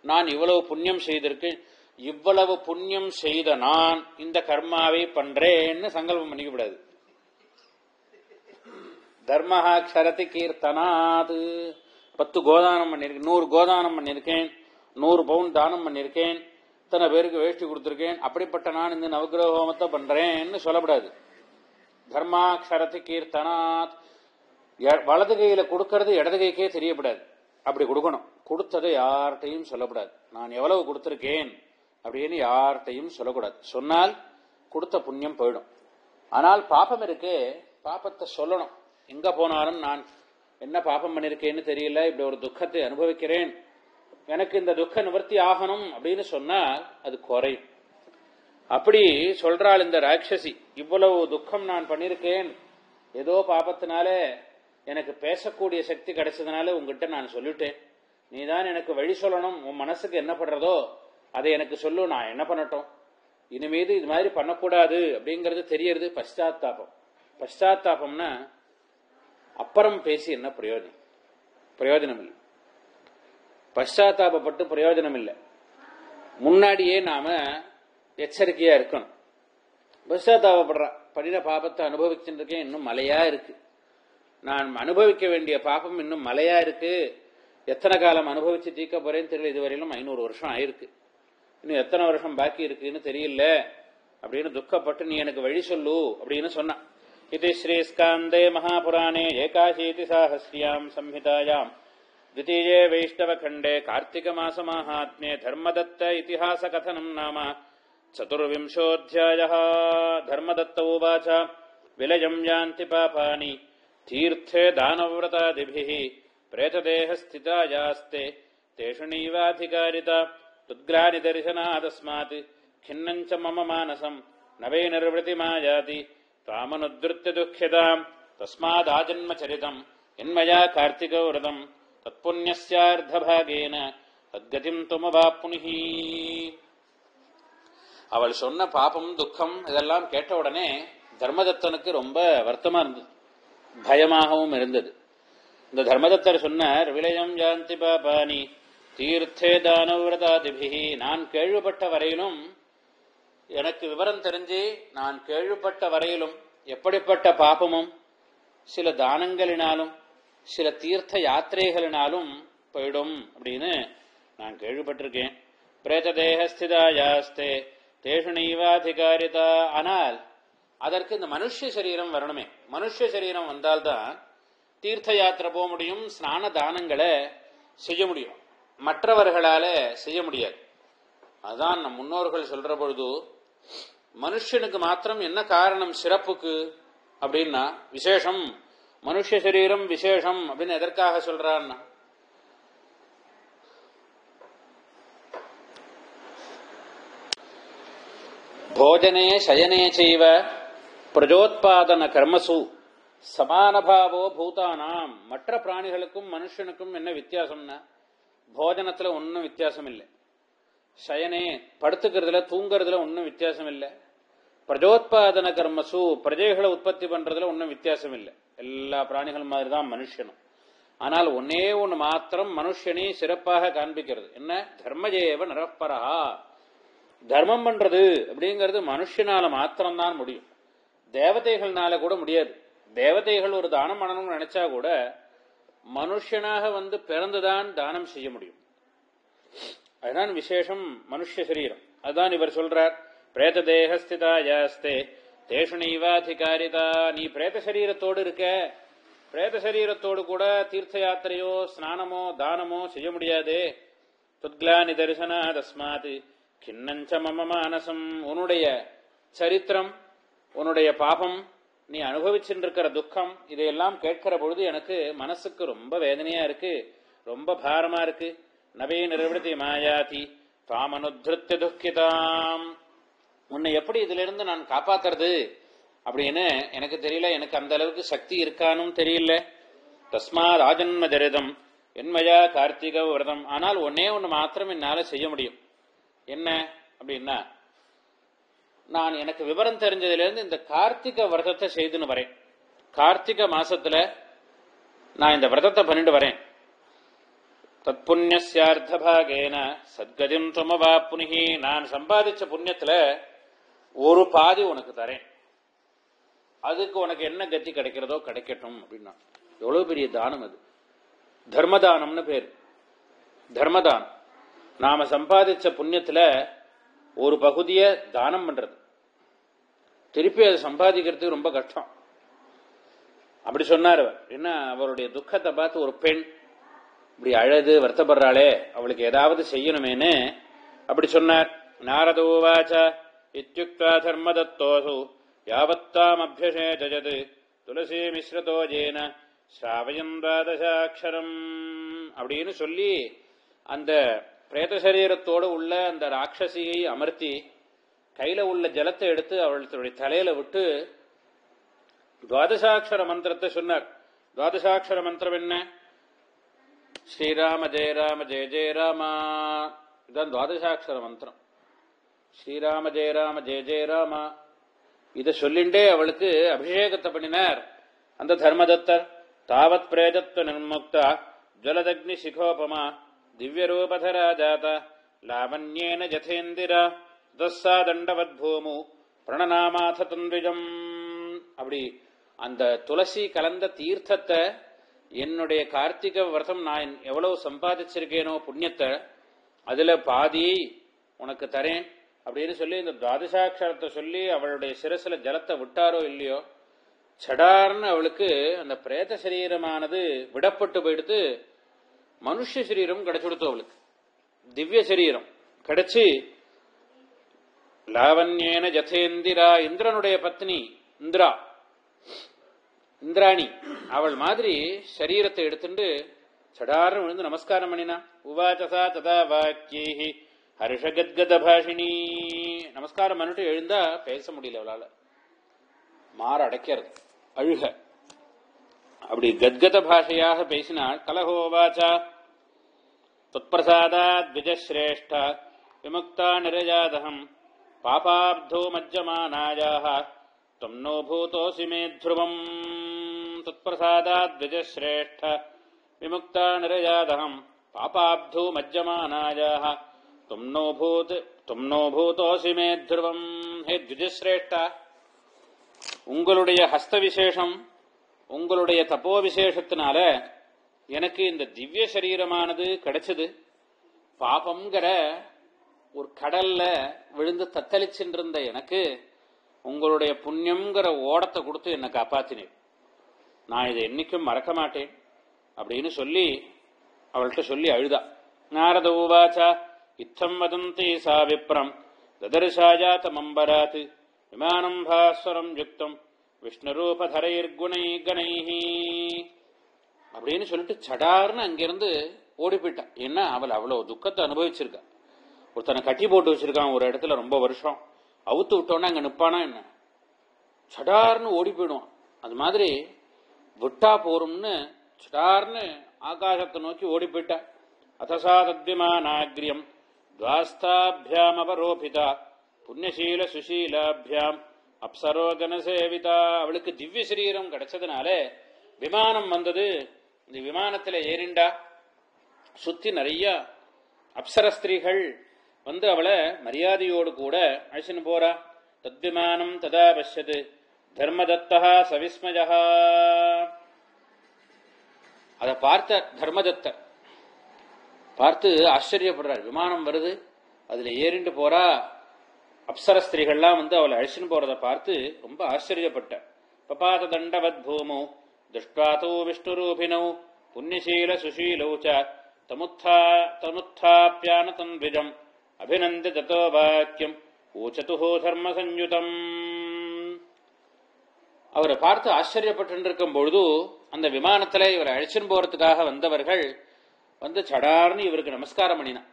நான் இவ்வளவு புண்ணியம் செய்திருக்கேன், இவ்வளவு புண்ணியம் செய்த நான் இந்த கர்மாவை பண்றேன்னு சங்கல்பம் பண்ணிக்கப்படாது. தர்மஹா க்ஷரதி கீர்த்தனாத். 10 கோதானம் பண்ணிருக்கேன், 100 கோதானம் பண்ணிருக்கேன், 100 பவுன் தானம் பண்ணிருக்கேன், இத்தனை பேருக்கு வேஷ்டி கொடுத்திருக்கேன், அப்படிப்பட்ட நான் இந்த நவகிரக ஹோமத்தை பண்றேன்னு சொல்லப்படாது. தர்மாக்ஷரதி கீர்த்தனாத். வலது கையில கொடுக்கறது இடது கைக்கே தெரியப்படாது. அப்படி கொடுக்கணும். கொடுத்ததை யார்கிட்டையும் சொல்லக்கூடாது. நான் எவ்வளவு கொடுத்திருக்கேன் அப்படின்னு யார்கிட்டையும் சொல்லக்கூடாது. சொன்னால் கொடுத்த புண்ணியம் போயிடும். ஆனால் பாபம் இருக்கே, பாபத்தை சொல்லணும். எங்க போனாலும் நான் என்ன பாபம் பண்ணிருக்கேன்னு தெரியல, இப்படி ஒரு துக்கத்தை அனுபவிக்கிறேன், எனக்கு இந்த துக்க நிவர்த்தி ஆகணும் அப்படின்னு சொன்னால் அது குறையும். அப்படி சொல்றாள் இந்த ராட்சசி. இவ்வளவு துக்கம் நான் பண்ணிருக்கேன், ஏதோ பாபத்தினால எனக்கு பேசக்கூடிய சக்தி கிடைச்சதுனால உங்ககிட்ட நான் சொல்லிட்டேன். நீதான் எனக்கு வழி சொல்லணும். உன் மனசுக்கு என்ன பண்றதோ அதை எனக்கு சொல்லு, நான் என்ன பண்ணட்டும். இனிமீது இது மாதிரி பண்ணக்கூடாது அப்படிங்கறது தெரியறது. பశ్చాత్తాపம். பశ్చాత్తాపம்னா அப்புறம் பேசி என்ன பிரயோஜனம்? பிரயோஜனம் இல்லை. பశ్చాత్తాపப்பட்டு பிரயோஜனம் இல்லை. முன்னாடியே நாம எச்சரிக்கையா இருக்கணும். பశ్చాత్తాపப்படுற பண்ணின பாபத்தை அனுபவிச்சுட்டு இருக்கேன், இன்னும் மலையா இருக்கு, நான் அனுபவிக்க வேண்டிய பாபம் இன்னும் மலையா இருக்கு, எத்தனை காலம் அனுபவிச்சு தீர்க்க போறேன்னு தெரியல, இதுவரையிலும் 500 வருஷம் ஆயிருக்கு, இன்னும் எத்தனை வருஷம் பாக்கி இருக்குன்னு தெரியல அப்படின்னு துக்கப்பட்டு நீ எனக்கு வழி சொல்லு அப்படின்னு சொன்னான். இது ஸ்ரீ ஸ்காந்தே மகாபுராணே ஏகாசீதி சாஹஸ்ரியாம் சம்ஹிதாயாம் द्वितीये वैष्णवखण्डे कार्तिकमासमाहात्म्ये धर्मदत्त इतिहास कथनं नाम 24ोऽध्यायः। धर्मदत्त उवाच विलयं यान्ति पापानि तीर्थे दानव्रतादिभिः प्रेतदेहस्थितायास्ते तेषु नैवाधिकारिता तुद्ग्लानिदर्शनादस्मात् खिन्नं च मम मानसं न वै निर्वृतिमायाति त्वामनुद्धृत्य दुःख्यताम् तस्मादाजन्मचरितं यन्मया कार्तिकव्रतम् தத்புண்ணியஸ்யார்த்தபாகேன தத்கதிம் துமவாப்னுஹி. அவள் சொன்ன பாபம் துக்கம் இதெல்லாம் கேட்ட உடனே தர்மதத்தனுக்கு ரொம்ப வருத்தமா இருந்தது, பயமாகவும் இருந்தது. இந்த தர்மதத்தர் சொன்னார், விலயம் யாந்தி பாபானி தீர்த்தே தானவ்ரதாதிபிஹி. நான் கேள்விப்பட்ட வரையிலும், எனக்கு விவரம் தெரிஞ்சு நான் கேள்விப்பட்ட வரையிலும் எப்படிப்பட்ட பாபமும் சில தானங்களினாலும் சில தீர்த்த யாத்திரைகளினாலும் போயிடும் அப்படின்னு நான் கேள்விப்பட்டிருக்கேன். பிரேத தேகஸ்திதாயாஸ்தே தேஷு நைவாதிகாரிதா. ஆனால் அதற்கு இந்த மனுஷ சரீரம் வரணுமே. மனுஷ சரீரம் வந்தால்தான் தீர்த்த யாத்திரை போக முடியும், ஸ்நான தானங்களை செய்ய முடியும், மற்றவர்களால செய்ய முடியாது. அதான் நம் முன்னோர்கள் சொல்ற பொழுது மனுஷனுக்கு மாத்திரம் என்ன காரணம் சிறப்புக்கு அப்படின்னா விசேஷம், மனுஷ சரீரம் விசேஷம் அப்படின்னு எதற்காக சொல்றான்னா போஜனே சயனே செய்வ பிரஜோத்பாதன கர்மசு சமானபாவோ பூதானாம். மற்ற பிராணிகளுக்கும் மனுஷனுக்கும் என்ன வித்தியாசம்னா, போஜனத்துல ஒன்னும் வித்தியாசம் இல்லை, சயனே படுத்துக்கிறதுல தூங்குறதுல ஒன்னும் வித்தியாசம் இல்லை, பிரஜோத்பாதன கர்மசு பிரஜைகளை உற்பத்தி பண்றதுல ஒன்னும் வித்தியாசம் இல்லை. எல்லா பிராணிகள் மாதிரிதான் மனுஷனும். ஆனால் ஒன்னே ஒன்னு மாத்திரம் மனுஷனை சிறப்பாக காண்பிக்கிறது. என்ன? தர்மஜேவ நரப்பரஹா. தர்மம் பண்றது அப்படிங்கிறது மனுஷனால மாத்திரம்தான் முடியும், தேவதைகள்னால கூட முடியாது. தேவதைகள் ஒரு தானம் பண்ணணும்னு நினைச்சா கூட மனுஷனாக பிறந்துதான் தானம் செய்ய முடியும். அதுதான் விசேஷம் மனுஷ சரீரம். அதுதான் இவர் சொல்றார், பிரேத தேகஸ்திதாயாஸ்தே தேஷு நைவாதிகாரிதா. நீ பிரேத சரீரத்தோடு இருக்க, பிரேத சரீரத்தோடு கூட தீர்த்த யாத்திரையோ ஸ்நானமோ தானமோ செய்ய முடியாது. துத்க்லானி தரிசனா தஸ்மாத் கிண்ணஞ்ச மம மானசம். உன்னுடைய சரித்திரம், உன்னுடைய பாபம், நீ அனுபவிச்சுருக்கிற துக்கம், இதையெல்லாம் கேட்கிற பொழுது எனக்கு மனசுக்கு ரொம்ப வேதனையா இருக்கு, ரொம்ப பாரமா இருக்கு. நவே நிர்வൃத்தி மாயாதி தாமனுத்ருத்ய துக்கிதாம். உன்னை எப்படி இதுல இருந்து நான் காப்பாத்துறது அப்படின்னு எனக்கு தெரியல, எனக்கு அந்த அளவுக்கு சக்தி இருக்கானும் தெரியல. தஸ்மாத் ஆஜன்ம ஜரிதம் என்மயா கார்த்திக விரதம். ஆனால் ஒன்னே ஒன்னு மாத்திரம் என்னால செய்ய முடியும். என்ன அப்படின்னா, நான் எனக்கு விவரம் தெரிஞ்சதுல இருந்து இந்த கார்த்திக விரதத்தை செய்துன்னு வரேன். கார்த்திக மாசத்துல நான் இந்த விரதத்தை பண்ணிட்டு வரேன். தத் புண்ணியஸ்யார்த்த பாகேன சத்கதிம் துமவாப்னுஹி. நான் சம்பாதிச்ச புண்ணியத்துல ஒரு பாதி உனக்கு தரேன், அதுக்கு உனக்கு என்ன கதி கிடைக்கிறதோ கிடைக்கட்டும் அப்படின்னா. எவ்வளவு பெரிய தானம் அது! தர்மதானம்னு பேரு. தர்மதானம். நாம சம்பாதிச்ச புண்ணியத்துல ஒரு பகுதியை தானம் பண்றது. திருப்பி அதை சம்பாதிக்கிறதுக்கு ரொம்ப கஷ்டம். அப்படி சொன்னார் அவர். என்ன, அவருடைய துக்கத்தை பார்த்து ஒரு பெண் இப்படி அழுது வருத்தப்படுறாளே, அவளுக்கு ஏதாவது செய்யணுமேனு அப்படி சொன்னார். நாரதோவாச்ச இத்யுக்த்வா தர்மதத்தோசு யாவத்தாம் அபியசே ஜஜத் துளசி மிஸ்ரதோ ஜேன ஸ்ராவயம் துவாதசாட்சரம் அப்படின்னு சொல்லி அந்த பிரேத சரீரத்தோடு உள்ள அந்த ராட்சசியை அமர்த்தி கையில உள்ள ஜலத்தை எடுத்து அவளுடைய தலையில விட்டு துவாதசாட்சர மந்திரத்தை சொன்னார். துவாதசாட்சர மந்திரம் என்ன? ஸ்ரீராம ஜெய ராம ஜெய ஜெய ராமா. இதுதான் துவாதசாட்சர மந்திரம். ஸ்ரீராம ஜெய ராம ஜெய ஜெய ராமா. இதை சொல்லிண்டே அவளுக்கு அபிஷேகத்தை பண்ணினார் அந்த தர்மதத்தர். தாவத் பிரேதத்வ நிர்முக்தா ஜலதக்னி சிகோபமா திவ்யரூபதரா ஜாத லாவண்யேன ஜதேந்திரா தஸ்ஸா தண்டவத் பூமு பிரணநாமாத தன்விஜம். அப்படி அந்த துளசி கலந்த தீர்த்தத்தை என்னுடைய கார்த்திக விரதம் நான் எவ்வளவு சம்பாதிச்சிருக்கேனோ புண்ணியத்தை, அதுல பாதி உனக்கு தரேன் அப்படின்னு சொல்லி இந்த துவாதசாட்சரத்தை சொல்லி அவளுடைய சிரசுல ஜலத்தை விட்டாரோ இல்லையோ, சடார்னு அவளுக்கு அந்த பிரேத சரீரமானது விடப்பட்டு போயிடுத்து. மனுஷ சரீரம் கிடைச்சுடுத்து அவளுக்கு, திவ்ய சரீரம் கிடைச்சி. லாவண்யேன ஜதேந்திரா, இந்திரனுடைய பத்னி இந்திராணி, அவள் மாதிரி சரீரத்தை எடுத்துட்டு சடார்னு விழுந்து நமஸ்காரம் பண்ணினா. உவாச்சசா ததா வாக்கியைஹி ஹர்ஷகத்கத பாஷினி. நமஸ்காரம் பண்ணிட்டு எழுந்தா பேச முடியல அவளால, மாற அடைக்கிறது அழுக. அப்படி கத்கத பாஷையாக பேசினாள். கலஹோவாச்சா துத்பிரசாதா த்விஜஸ்ரேஷ்ட விமுக்தா நிரஜாதஹம் பாபாப்தோ மஜ்ஜமானாயாஹ त्वं नो भूतोऽसि मे ध्रुवम्. तत्प्रसादाद्विजश्रेष्ठ विमुक्ता निरजादहम् पापाब्धो मज्जमानायाः त्वं नो भूतोऽसि मे ध्रुवम्. हे द्विजश्रेष्ठ, உங்களுடைய ஹஸ்த விசேஷம், உங்களுடைய தப்போ விசேஷத்தினால எனக்கு இந்த திவ்ய சரீரமானது கிடைச்சது. பாபம்ங்கிற ஒரு கடல்ல விழுந்து தத்தளிச்சுட்டு எனக்கு உங்களுடைய புண்ணியம்ங்கிற ஓடத்தை கொடுத்து என்னை காப்பாத்தினேன். நான் இதை என்னைக்கும் மறக்க மாட்டேன் அப்படின்னு சொல்லி அவள்கிட்ட சொல்லி அழுதா. நாரத உவாச்சா இத்தம் வதந்தி சா விப்ரம் ததர்ஷாஜாதமம்பராத் விமானம் பாஸ்வரம் யுக்தம் விஷ்ணுரூபதரைர்குணை கணைஹி அப்படின்னு சொல்லிட்டு சடார்னு அங்கிருந்து ஓடி போயிட்டான். ஏன்னா அவள் அவ்வளவு துக்கத்தை அனுபவிச்சிருக்கா. ஒருத்தனை கட்டி போட்டு வச்சிருக்கான் ஒரு இடத்துல ரொம்ப வருஷம், அவுத்து விட்டோன்னா அங்க நிப்பானா என்ன, சடார்னு ஓடி போயிடுவான். அது மாதிரி விட்டா போரும்னு சடார்னு ஆகாசத்தை நோக்கி ஓடி போயிட்டா. அத்தசா தத்விமானாக்ரியம் துவாஸ்தாபியாம் அபரோபிதா புண்ணியசீல சுசீலாபியாம் அப்சரோகன சேவிதா. அவளுக்கு திவ்ய சரீரம் கிடைச்சதுனால விமானம் வந்தது. இந்த விமானத்துல ஏறிண்டா. சுத்தி நிறைய அப்சர ஸ்திரீகள் வந்து அவளை மரியாதையோடு கூட அழைச்சின்னு போறா. தத்விமானம் ததா பஷ்யது தர்மதத்தா சவிஸ்மயா. அதை பார்த்த தர்மதத்தர் பார்த்து ஆச்சரியப்படுறார். விமானம் வருது, அதுல ஏறிண்டு போறா. அப்சர ஸ்திரீகள்லாம் வந்து அவளை அழிச்சுன்னு போறதை பார்த்து ரொம்ப ஆச்சரியப்பட்ட. பபாத தண்டவத் பூமோ துஷ்டாதோ விஷ்ணுரூபிணோ புண்ணியசீல சுசீலௌ ச தமுத்தாப்யான தன்விஜம் அபிநந்தி ததோ வாக்கியம் ஊச்சதுஹோ தர்ம சஞ்யுதம். அவரை பார்த்து ஆச்சரியப்பட்டு இருக்கும் பொழுது அந்த விமானத்துல இவரை அழிச்சுன்னு போறதுக்காக வந்தவர்கள் வந்து சடார்னு இவருக்கு நமஸ்காரம் பண்ணினான்.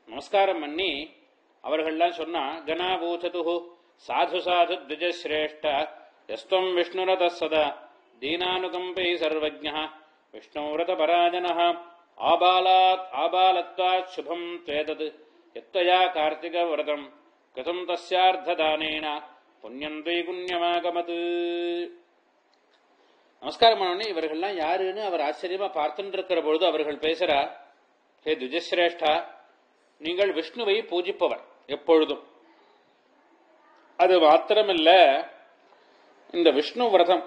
நமஸ்காரம் பண்ணி அவர்கள்லாம் சொன்னா, கணாபூச்சதுஹு சாது சாது த்விஜஸ்ரேஷ்ட யஸ்துவம் விஷ்ணுரத சதா தீனானுகம்பை சர்வஜ்ஞ விஷ்ணுவிரத பராஜனः ஆபாலத்வாத் சுபம் த்வேதத் யத்வயா கார்த்திக விரதம் கதம் தஸ்யார்த்ததானேன புண்ணியம் த்வைகுண்யமாகமத். நமஸ்காரம் பண்ணோடனே இவர்கள்லாம் யாருன்னு அவர் ஆச்சரியமா பார்த்துட்டு இருக்கிற பொழுது அவர்கள் பேசுறா, ஹே துஜஸ்ரேஷ்டா, நீங்கள் விஷ்ணுவை பூஜிப்பவர் எப்பொழுதும். அது மாத்திரமில்ல, இந்த விஷ்ணு விரதம்,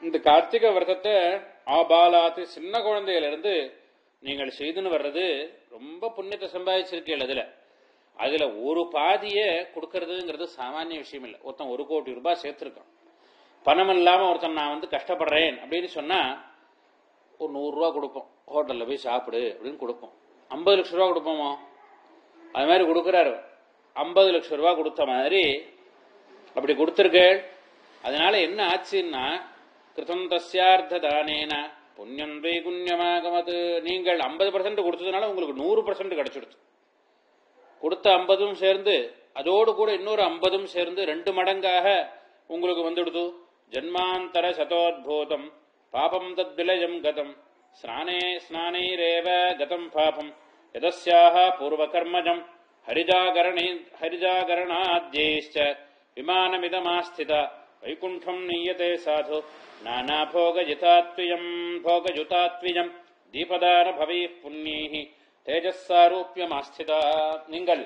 இந்த கார்த்திகை விரதத்தை ஆபாலாத்து சின்ன குழந்தையிலிருந்து நீங்கள் செய்துன்னு வர்றது ரொம்ப புண்ணியத்தை சம்பாதிச்சிருக்கீங்க. அதுல ஒரு பாதியை கொடுக்கறதுங்கிறது சாமானிய விஷயம் இல்லை. ஒருத்தன் 1 கோடி ரூபாய் சேர்த்திருக்கான். பணம் இல்லாம ஒருத்தன் நான் வந்து கஷ்டப்படுறேன் அப்படின்னு சொன்னா ஒரு 100 ரூபா கொடுப்போம். ஹோட்டல்ல போய் சாப்பிடு அப்படின்னு கொடுப்போம். 50 லட்சம் ரூபா கொடுப்போமோ? அது மாதிரி கொடுக்கிறாரு. 50 லட்சம் ரூபா கொடுத்த மாதிரி அப்படி கொடுத்திருக்கேள். அதனால என்ன ஆச்சுன்னா, கிருதம் தஸ்யார்த்த தானேன புண்ணியம் த்வைகுண்யமாகமத். நீங்கள் 50% கொடுத்ததுனால உங்களுக்கு 100% கிடைச்சிடுச்சு. கொடுத்த 50ம் சேர்ந்து அதோடு கூட இன்னொரு 50ம் சேர்ந்து 2 மடங்காக உங்களுக்கு வந்துடுது. ஜன்மாந்தர சதோத்பூதம் பாபம் தத் விலயம் கதம் ஸ்நானைரேவ கதம் பாபம் யதஸ்யாஹ பூர்வகர்மஜம் ஹரிஜாகரணாத்யைச்ச விமானமிதமாஸ்தித வைகுண்டம் நீயதே சாது நானா போகயுதாத்வியம் தீபதான பவை புண்ணியி தேஜஸ்ஸாரூப்யமாஸ்திதா. நீங்கள்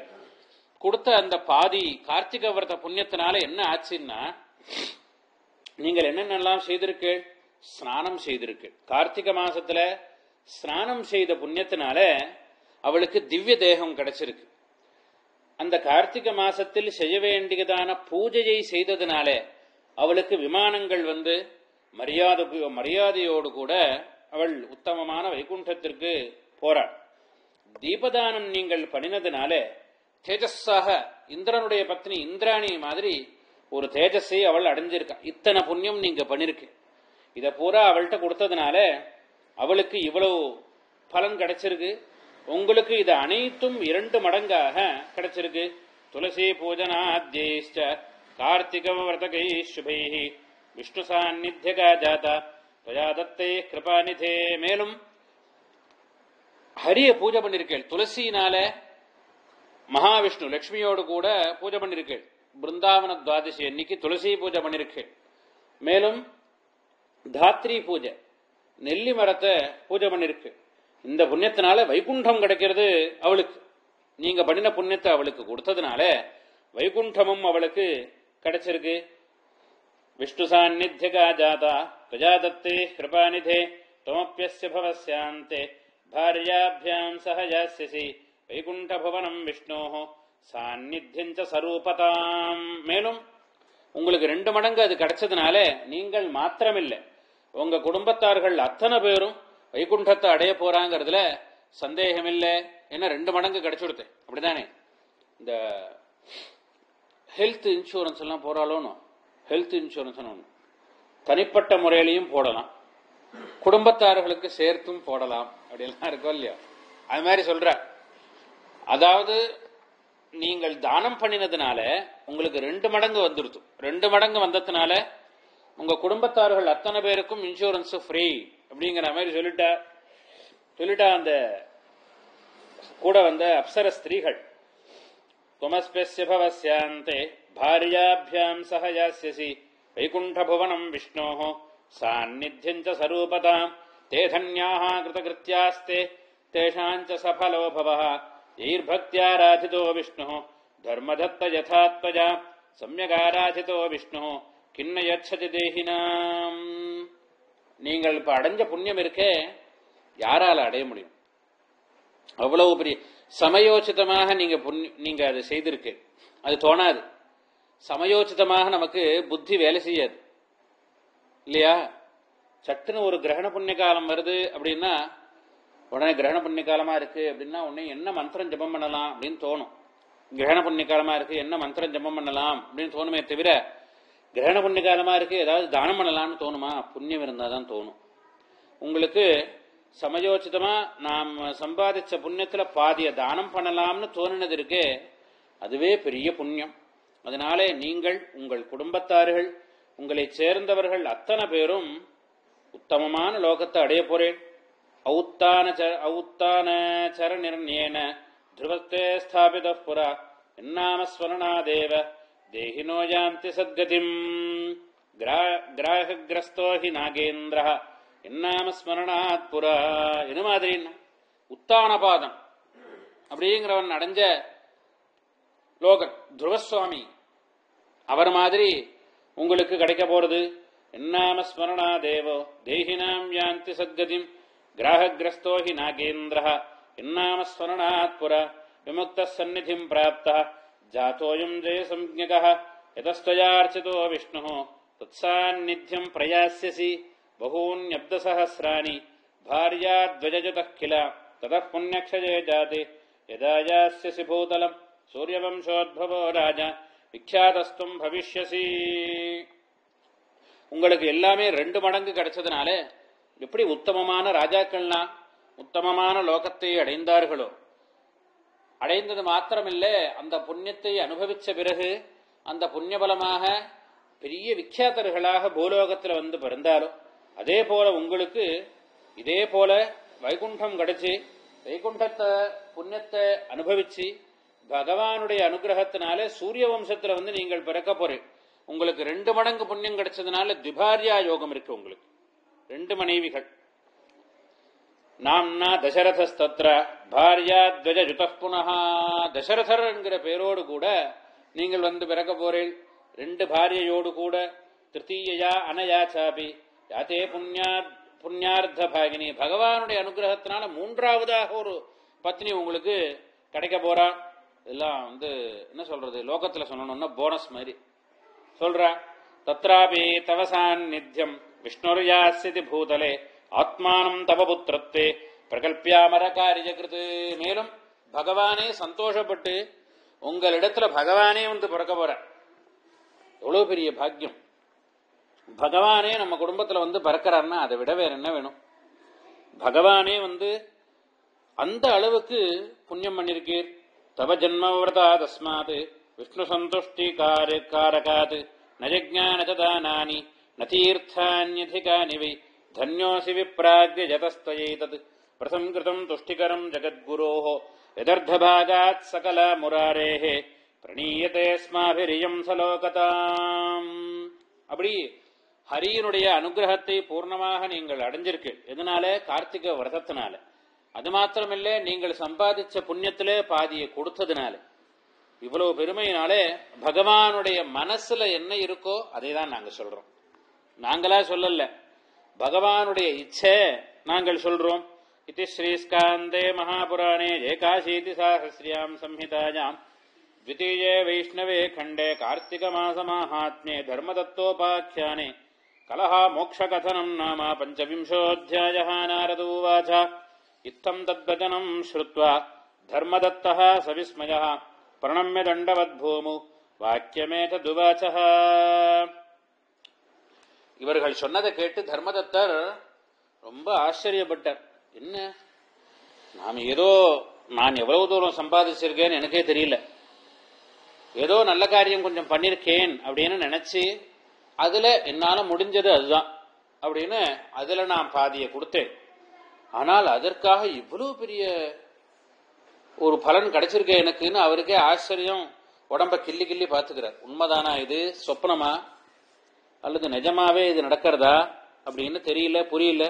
கொடுத்த அந்த பாதி கார்த்திகை விரத புண்ணியத்தினால என்ன ஆச்சுன்னா, நீங்கள் என்னென்னலாம் செய்திருக்கீள்? ஸ்நானம் செய்திருக்கு. கார்த்திகை மாசத்துல ஸ்நானம் செய்த புண்ணியத்தினால அவளுக்கு திவ்ய தேகம் கிடைச்சிருக்கு. அந்த கார்த்திகை மாசத்தில் செய்ய வேண்டியதான பூஜையை செய்ததுனால அவளுக்கு விமானங்கள் வந்து மரியாதையோடு கூட அவள் உத்தமமான வைகுண்டத்திற்கு போறாள். தீபதானம் நீங்கள் பண்ணினதுனால தேஜஸாக இந்திரனுடைய பத்னி இந்திராணி மாதிரி ஒரு தேஜஸை அவள் அடைஞ்சிருக்கா. இத்தனை புண்ணியம் நீங்க பண்ணிருக்கு. இத பூரா அவள்கிட்ட கொடுத்ததுனால அவளுக்கு இவ்வளவு பலன் கிடைச்சிருக்கு. உங்களுக்கு இது அனைத்தும் 2 மடங்காக கிடைச்சிருக்கு. துளசி பூஜனாத்யைச்ச கார்த்திக விரதகை சுபை விஷ்ணு சாநித்யகா ஜாதா त्वया दत्ते कृपानिधे. மேலும் ஹரிய பூஜை பண்ணிருக்கேள். துளசியினால மகாவிஷ்ணு லட்சுமியோடு கூட பூஜை பண்ணிருக்கேள். பிருந்தாவன துவாதசி அன்னைக்கு துளசி பூஜை பண்ணிருக்கேள். மேலும் தாத்ரி பூஜை, நெல்லி மரத்தை பூஜை பண்ணிருக்கு. இந்த புண்ணியத்தினால வைகுண்டம் கிடைக்கிறது அவளுக்கு. நீங்க பண்ணின புண்ணியத்தை அவளுக்கு கொடுத்ததுனால வைகுண்டமும் அவளுக்கு கிடைச்சிருக்கு. விஷ்ணு சாநித்யகா ஜாதா त्वया दत्ते कृपानिधे त्वमप्यस्य भवस्यान्ते भार्याभ्यां सह यास्यसि வைகுண்ட புவனம் விஷ்ணோஹ சாநித்யஞ்ச சரூபதாம். மேலும் உங்களுக்கு 2 மடங்கு அது கிடைச்சதுனால நீங்கள் மாத்திரமில்லை, உங்க குடும்பத்தார்கள் அத்தனை பேரும் வைகுண்டத்தை அடைய போறாங்கிறதுல சந்தேகமில்லை. ஏன்னா 2 மடங்கு கிடைச்சுடுது. அப்படிதானே? இந்த ஹெல்த் இன்சூரன்ஸ் எல்லாம் போறாளோன்னு, ஹெல்த் இன்சூரன்ஸ் ஒன்று தனிப்பட்ட முறையிலையும் போடலாம், குடும்பத்தார்களுக்கு சேர்த்தும் போடலாம், அப்படியெல்லாம் இருக்கும் இல்லையா? அது மாதிரி சொல்ற. அதாவது நீங்கள் தானம் பண்ணினதுனால உங்களுக்கு 2 மடங்கு வந்துருது. 2 மடங்கு வந்ததுனால உங்க குடும்பத்தார்கள் அத்தனை பேருக்கும் இன்சூரன்ஸ் ஃப்ரீ அப்படிங்கிற மாதிரி சொல்லிட்டா அந்த கூட வந்த அப்சர ஸ்திரீகள். துமஸ்பெஸ்ய பவஸ்யாந்தே பாரியாபியாம் சஹ யாஸ்யசி வைகுண்ட புவனம் விஷ்ணோஹ சாநித்யஞ்ச சரூபதாம் தே தன்யாஹ கிருதகிருத்யாஸ்தே தேஷாஞ்ச சஃபலோ பவஹ யைர்பக்த்யாராதிதோ விஷ்ணுஹ தர்மதத்த யதாத்மஜா சம்யகாராதிதோ விஷ்ணுஹ கிண்ண யச்சதி தேஹினாம். நீங்கள் இப்ப அடைஞ்ச புண்ணியம் இருக்கே, யாரால அடைய முடியும்? அவ்வளவு பெரிய சமயோச்சிதமாக நீங்க அதை செய்திருக்கு. அது தோணாது. சமயோச்சிதமாக நமக்கு புத்தி வேலை செய்யாது இல்லையா? சட்டுன்னு ஒரு கிரகண புண்ணிய காலம் வருது அப்படின்னா, உடனே கிரகண புண்ணிய காலமா இருக்கு அப்படின்னா உடனே என்ன மந்திரம் ஜபம் பண்ணலாம் அப்படின்னு தோணும். கிரகண புண்ணிய காலமா இருக்கு, என்ன மந்திரம் ஜபம் பண்ணலாம் அப்படின்னு தோணுமே தவிர, கிரகண புண்ணிய காலமா இருக்கு ஏதாவது தானம் பண்ணலாம்னு தோணுமா? புண்ணியம் இருந்தாதான் தோணும். உங்களுக்கு சமயோச்சிதமா நாம் சம்பாதிச்ச புண்ணியத்துல பாதிய தானம் பண்ணலாம்னு தோணினது இருக்கே, அதுவே பெரிய புண்ணியம். அதனாலே நீங்கள், உங்கள் குடும்பத்தார்கள், உங்களை சேர்ந்தவர்கள் அத்தனை பேரும் உத்தமமான லோகத்தை அடைய போறேன். ஔத்தான சர நிர்ணயேன த்ருவஸ்தே ஸ்தாபித புரா என்னாமஸ்வரணாதேவ தேஹினோ யாந்தி சத்கதிம் கிராஹகிரஸ்தோ ஹி நாகேந்திர என்னாமஸ்மரணாத் புரா. இது மாதிரி உத்தானபாதம் அப்படிங்கிறவன் அடைஞ்ச லோகன் துருவசுவாமி, அவர் மாதிரி உங்களுக்கு கிடைக்க போறது. என்னாமஸ்மரணா தேவோ தேஹினாம் யாந்தி சத்கதிம் கிராஹகிரஸ்தோ ஹி நாகேந்திர என்னாமஸ்மரணாத் புரா விமுக்த சந்நிதிம் பிராப்த ஜாதோயம் ஜெய சம்ஞகः யதஸ்த்வயார்ச்சிதோ விஷ்ணுः தத்சாநித்யம் பிரயாஸ்யசி பகூன்யப்தசஹஸ்ராணி பார்யாத்வஜஜுதः கில ததः புண்ணியக்ஷயே ஜாதே யதா யாஸ்யசி பூதலம் சூரியவம்சோத்பவோ ராஜா விக்யாதஸ்துவம் பவிஷ்யசி. உங்களுக்கு எல்லாமே 2 மடங்கு கிடைச்சதுனால எப்படி உத்தமமான ராஜாக்கள்னா உத்தமமான லோகத்தை அடைந்தார்களோ, அடைந்தது மாத்திரமில்ல, அந்த புண்ணியத்தை அனுபவிச்ச பிறகு அந்த புண்ணியபலமாக பெரிய விக்யாதர்களாக பூலோகத்தில் வந்து பிறந்தாலும், அதே போல உங்களுக்கு இதே போல வைகுண்டம் கிடைச்சி வைகுண்டத்தை புண்ணியத்தை அனுபவிச்சு பகவானுடைய அனுகிரகத்தினால சூரிய வம்சத்துல வந்து நீங்கள் பிறக்க போறீங்க. உங்களுக்கு 2 மடங்கு புண்ணியம் கிடைச்சதுனால திபாரியா யோகம் இருக்கு. உங்களுக்கு 2 மனைவிகள். நாம்னா தசரதஸ்தத்ர பாரியாத்வஜயுதः புனः. தசரதர் என்கிற பேரோடு கூட நீங்கள் வந்து பிறக்க போறீள். 2 பாரியையோடு கூட. திருத்தீயா அனயா சாபி யாத்தே புண்ணியார்த்த பாகினி. பகவானுடைய அனுகிரகத்தினால 3ஆவதாக ஒரு பத்னி உங்களுக்கு கிடைக்க போறா. இதெல்லாம் வந்து என்ன சொல்றது, லோகத்துல சொல்லணும்னா போனஸ் மாதிரி சொல்றா. தத்ராபி தவசாநித்யம் விஷ்ணுர் யாஸ்யதி பூதலே ஆத்மானம் தவ புத்திரத்தே பிரகல்பியாமர காரியகிருது. மேலும் பகவானே சந்தோஷப்பட்டு உங்களிடத்துல பகவானே வந்து பிறக்க போற. எவ்வளவு பெரிய பாக்கியம்! பகவானே நம்ம குடும்பத்துல வந்து பிறக்கிறார்னா அதை விட வேற என்ன வேணும்? பகவானே வந்து அந்த அளவுக்கு புண்ணியம் பண்ணிருக்கீர். தவ ஜன்மவிரதா தஸ்மாத் விஷ்ணு சந்துஷ்டி காரகாத் நஜஞானதானானி நதீர்த்தான்யதிகானி வை தன்யோசி விப்ராக்ய ஜதஸ்தயேதத் பிரசங்கிருதம் துஷ்டிகரம் ஜகத்குரோஹ யதர்த்தபாகாத் சகல முராரேஹ பிரணீயதே ஸ்மாபிரியம் சலோகதாம். அப்படி ஹரியினுடைய அனுகிரகத்தை பூர்ணமாக நீங்கள் அடைஞ்சிருக்கு. எதனால? கார்த்திகை விரதத்தினால. அது மாத்திரமில்லை, நீங்கள் சம்பாதிச்ச புண்ணியத்திலே பாதியை கொடுத்ததுனால. இவ்வளவு பெருமையினாலே பகவானுடைய மனசுல என்ன இருக்கோ அதை தான் நாங்க சொல்றோம். நாங்களா சொல்லல, பகவானுடைய இச்சை நாங்கள் சொல்றோம். இது ஸ்ரீஸ்காந்தே மகாபுராணே ஏகாசீதி சாஹஸ்ரியாம் சம்ஹிதாயாம் द्वितीये वैष्णवे खंडे कार्तिक मास माहात्म्ये धर्मदत्तोपाख्याने कलह मोक्षकथनं नाम पंचविंशोऽध्यायः. नारद उवाच इत्थं तद्वचनं श्रुत्वा धर्मदत्तः सविस्मयः प्रणम्य दण्डवद्भूमौ वाक्यमेतदुवाचः. இவர்கள் சொன்னதை கேட்டு தர்மதத்தர் ரொம்ப ஆச்சரியப்பட்டார். என்ன, நான் எவ்வளவு தூரம் சம்பாதிச்சிருக்கேன்னு எனக்கே தெரியல. ஏதோ நல்ல காரியம் கொஞ்சம் பண்ணிருக்கேன் அப்படின்னு நினைச்சு அதுல என்னால முடிஞ்சது அதுதான் அப்படின்னு அதுல நான் பாதியை கொடுத்தேன். ஆனால் அதற்காக இவ்வளவு பெரிய ஒரு பலன் கிடைச்சிருக்க எனக்குன்னு அவருக்கே ஆச்சரியம். உடம்ப கிள்ளி கிள்ளி பாத்துக்கிறார். உண்மைதானா இது, சொப்னமா அல்லது நிஜமாவே இது நடக்கிறதா அப்படின்னு தெரியல, புரியல.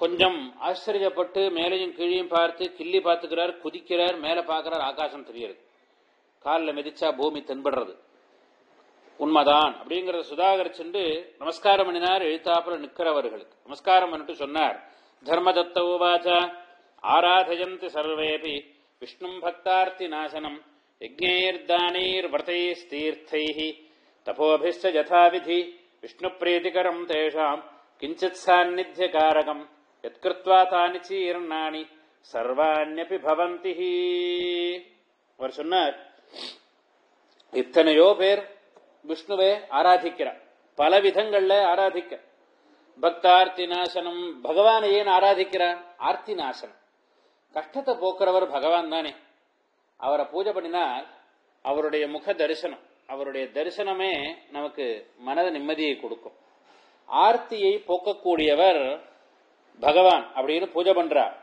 கொஞ்சம் ஆச்சரியப்பட்டு மேலையும் கீழையும் பார்த்து கிள்ளி பார்த்துக்கிறார், குதிக்கிறார், மேல பார்க்கிறார், ஆகாசம் தெரியுது, காலில் மிதிச்சா பூமி தென்படுறது. உண்மைதான் அப்படிங்கறத சுதாகர் சென்று நமஸ்காரம் பண்ணினார். எழுத்தாப்புல நிக்கிறவர்களுக்கு நமஸ்காரம் பண்ணிட்டு சொன்னார், தர்மதத்த உவாச்ச ஆராதயந்தி சர்வேபி விஷ்ணும் பக்தார்த்தி நாசனம் யஜ்ஞைர்தானைர் விரதைஸ்தீர்த்தைः தபோபிஷ்ட யதாவிதி விஷ்ணு பிரீதிகரம் தேஷாம் கிஞ்சித் சாநித்யகாரகம் யத்கிருத்வா தானி சீர்ணானி சர்வாண்யபி பவந்தி. அவர் சொன்னார், இத்தனையோ பேர் விஷ்ணுவை ஆராதிக்கிறார், பல விதங்கள்ல ஆராதிக்க. பக்தார்த்தி நாசனம், பகவானை ஏன் ஆராதிக்கிறார்? ஆர்த்தி நாசனம், கஷ்டத்தை போக்குறவர் பகவான் தானே. அவரை பூஜை பண்ணினால் அவருடைய முக தரிசனம், அவருடைய தரிசனமே நமக்கு மனத நிம்மதியை கொடுக்கும். ஆர்த்தியை போக்கக்கூடியவர் பகவான் அப்படின்னு பூஜை பண்றார்.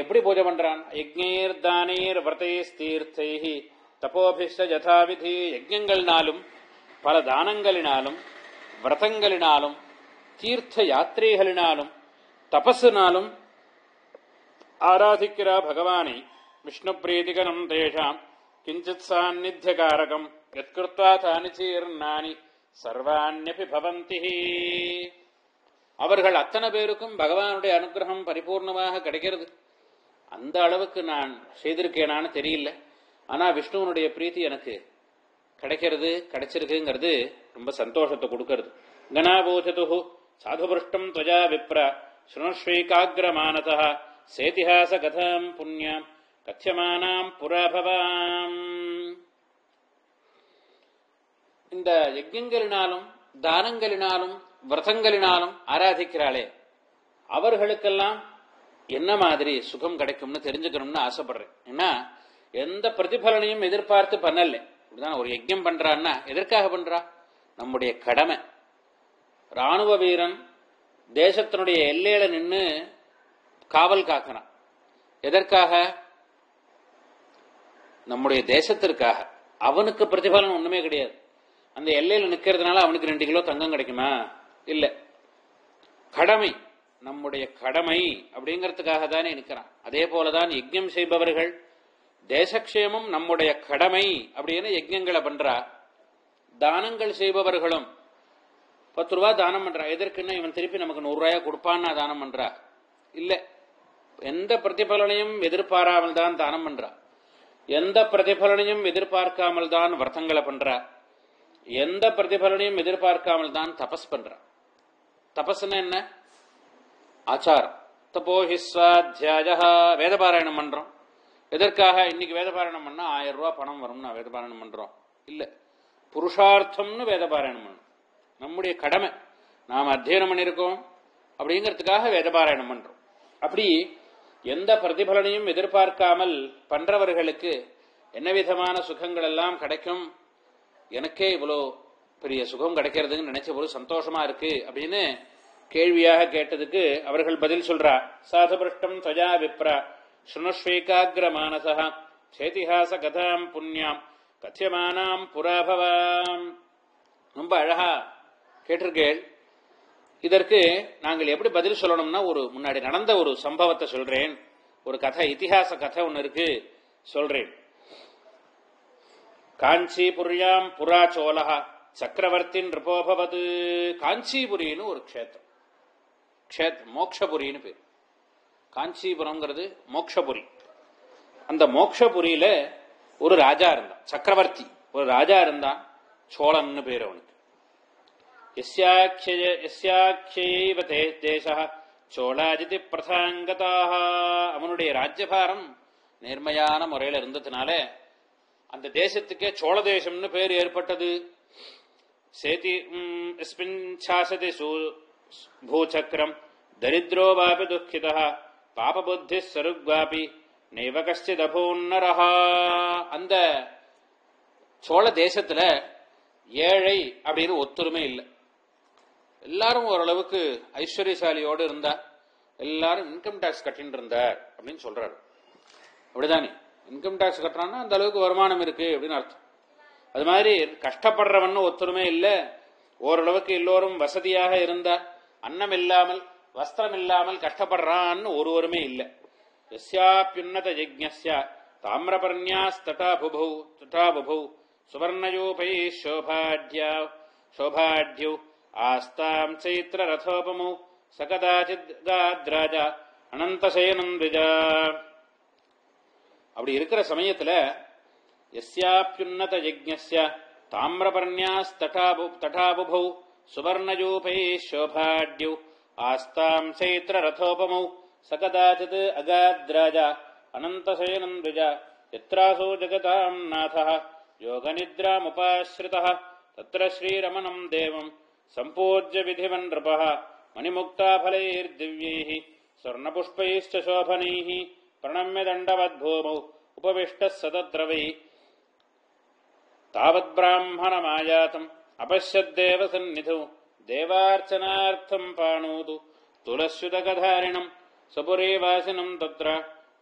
எப்படி பூஜை பண்றான்? யஜ்ஞைர் தானேர் விரதைஸ்தீர்த்தைஹி தபோபிஷ்ட யதாவிதி. யஜ்ஞங்களினாலும் பல தானங்களினாலும் விரதங்களினாலும் தீர்த்த யாத்திரைகளினாலும் தபஸினாலும் ஆராதிக்கிறா பகவானை. விஷ்ணு பிரீதிகரம் தேஷாம் கிஞ்சித் சாநித்யகாரகம் யத்கிருத்வா தானி சீர்ணானி சர்வாண்யபி பவந்தி. அவர்கள் அத்தனை பேருக்கும் பகவானுடைய அனுகிரகம் பரிபூர்ணமாக கிடைக்கிறது. அந்த அளவுக்கு நான் செய்திருக்கேனான்னு தெரியல, ஆனா விஷ்ணுவனுடைய பிரீத்தி எனக்கு கிடைக்கிறது, கிடைச்சிருக்குங்கிறது ரொம்ப சந்தோஷத்தை கொடுக்கிறது. கணாபூதது சாதுபிருஷ்டம் துவஜா விப்ர ஸ்ருணுஸ்ரீகாகிரமானதः சேதிஹாச கதாம் புண்ணியம் கத்யமானாம் புராபவாம். இந்த யஜ்ஞங்களினாலும் தானங்களினாலும் விரதங்களினாலும் ஆராதிக்கிறாளே, அவர்களுக்கெல்லாம் என்ன மாதிரி சுகம் கிடைக்கும்னு தெரிஞ்சுக்கணும்னு ஆசைப்படுறேன். ஏன்னா எந்த பிரதிபலனையும் எதிர்பார்த்து பண்ணல. இப்படிதான் ஒரு யஜ்ஞம் பண்றான்னா எதற்காக பண்றா? நம்முடைய கடமை. ராணுவ வீரன் தேசத்தினுடைய எல்லையில நின்று காவல் காக்கிறான். எதற்காக? நம்முடைய தேசத்திற்காக. அவனுக்கு பிரதிபலன் ஒண்ணுமே கிடையாது. அந்த எல்லையில நிக்கிறதுனால அவனுக்கு 2 கிலோ தங்கம் கிடைக்குமா? இல்ல. கடமை, நம்முடைய கடமை அப்படிங்கறதுக்காக தானே நிற்கிறான். அதே போலதான் யஜ்ஞம் செய்பவர்கள் தேசக்ஷேமம் நம்முடைய கடமை அப்படின்னு யஜ்ஞங்களை பண்றா. தானங்கள் செய்பவர்களும் 10 ரூபாய் தானம் பண்றா. எதற்குன்னா இவன் திருப்பி நமக்கு 100 ரூபாய் கொடுப்பான்னா தானம் பண்றா? இல்ல. எந்த பிரதிபலனையும் எதிர்பாராமல் தான் தானம் பண்றா. எந்த பிரதிபலனையும் எதிர்பார்க்காமல் தான் விரதங்களை பண்றா. எந்த பிரதிபலனையும் எதிர்பார்க்காமல் தான் தபஸ் பண்றா. தபஸ்னா என்ன? ஆச்சாரம். தபோஹி ஸ்வாத்யாய, வேதபாராயணம் பண்றோம். எதற்காக? இன்னைக்கு வேதபாராயணம் பண்ணா 1000 ரூபாய் பணம் வரும்னா வேதபாராயணம் பண்றோம்? இல்ல. புருஷார்த்தம்னு வேதபாராயணம் பண்ணணும். நம்முடைய கடமை, நாம் அத்தியனம் பண்ணிருக்கோம் அப்படிங்கிறதுக்காக வேதபாராயணம் பண்றோம். அப்படி எந்த பிரதிபலனையும் எதிர்பார்க்காமல் பண்றவர்களுக்கு என்ன விதமான சுகங்கள் எல்லாம் கிடைக்கும். எனக்கே இவ்வளோ பெரிய சுகம் கிடைக்கிறதுன்னு நினைச்ச போது சந்தோஷமா இருக்கு அப்படின்னு கேள்வியாக கேட்டதுக்கு அவர்கள் பதில் சொல்றா. சாதுபிருஷ்டம் துவஜா விப்ர ஸ்ருணுஸ்ரீகாகிரமானசः சேதிஹாச கதாம் புண்ணியம் கத்யமானாம் புராபவாம். ரொம்ப அழகா கேட்டிருக்கேள். இதற்கு நாங்கள் எப்படி பதில் சொல்லணும்னா, ஒரு முன்னாடி நடந்த ஒரு சம்பவத்தை சொல்றேன். ஒரு கதை, இதிகாச கதை ஒன்னு இருக்கு, சொல்றேன். காஞ்சிபுரியாம் புரா சோழஹ சக்கரவர்த்தின் ரிபோபவது. காஞ்சிபுரின்னு ஒரு க்ஷேத்திரம், மோக்ஷபுரின்னு பேர். காஞ்சிபுரம்ங்கிறது மோக்ஷபுரி. அந்த மோக்ஷபுரியில ஒரு ராஜா இருந்தான், சக்கரவர்த்தி ஒரு ராஜா இருந்தான். சோழன்னு பேர் அவனுக்கு. யஸ்யாக்ஷயைவ தேசஹ சோழாஜிதி பிரதாங்கதாக. அவனுடைய ராஜ்யபாரம் நேர்மையான முறையில இருந்ததுனால அந்த தேசத்துக்கே சோழ தேசம்னு பேர் ஏற்பட்டது. சேதி சாசதி பூச்சக்கரம் தரித்ரோ வாபி துக்கிதः பாபபுத்தி சருக்வாபி நைவ கஷ்டித் அபூன்னரஹ. அந்த சோழ தேசத்துல ஏழை அப்படின்னு ஒத்துருமே இல்லை. எல்லாரும் ஓரளவுக்கு ஐஸ்வர்யசாலியோடு இருந்தா, எல்லாரும் இன்கம் டாக்ஸ் கட்டின்னு இருந்தார் அப்படின்னு சொல்றாரு. அப்படிதானே? இன்கம் டாக்ஸ் கட்டுறான்னா அந்த அளவுக்கு வருமானம் இருக்கு அப்படின்னு அர்த்தம். அது மாதிரி கஷ்டப்படுறவன்னு ஒத்துருமே இல்லை. ஓரளவுக்கு எல்லோரும் வசதியாக இருந்தா, அன்னம் இல்லாமல் வஸ்திரம் இல்லாமல் கஷ்டப்படுறான்னு ஒருவருமே இல்லை. யஸ்யாப்யுன்னத யஜ்ஞஸ்ய தாமிரபர்ணியாஸ்தடா புபௌ சுவர்ணயோபை சோபாட்யௌ ஆஸ்தாம் சைத்திர ரதோபமௌ சகதாசித் காத்ராஜா அனந்தசயனம் த்விஜா. அப்படி இருக்கிற சமயத்துல யஸ்யாப்யுன்னத யஜ்ஞஸ்ய தாமிரபர்ணியாஸ்தடா புபௌ சுவர்ணயோபை சோபாட்யௌ ஆஸ்தாம் சைத்திர ரதோபமௌ சகதாசித் அகாத்ராஜா அனந்தசயனம் த்விஜா யத்ராசோ ஜகதாம் நாதः யோகநித்ராமுபாஸ்ரிதः தத்ர ஸ்ரீரமணம் தேவம் சம்பூஜ்ய விதிவன் நிருபः மணிமுக்தாஃபலைர்திவ்யைः ஸ்வர்ணபுஷ்பைश्च சோபனைः பிரணம்ய தண்டவத்பூமௌ உபவிஷ்டः சதத்ர வை தாவத்பிராம்மணமாயாதம் அபஷ்யத்தேவ சந்நிதௌ தேவார்ச்சனார்த்தம் பாணோது துலஸ்யுதகதாரிணம் சபுரேவாசினம் தத்ர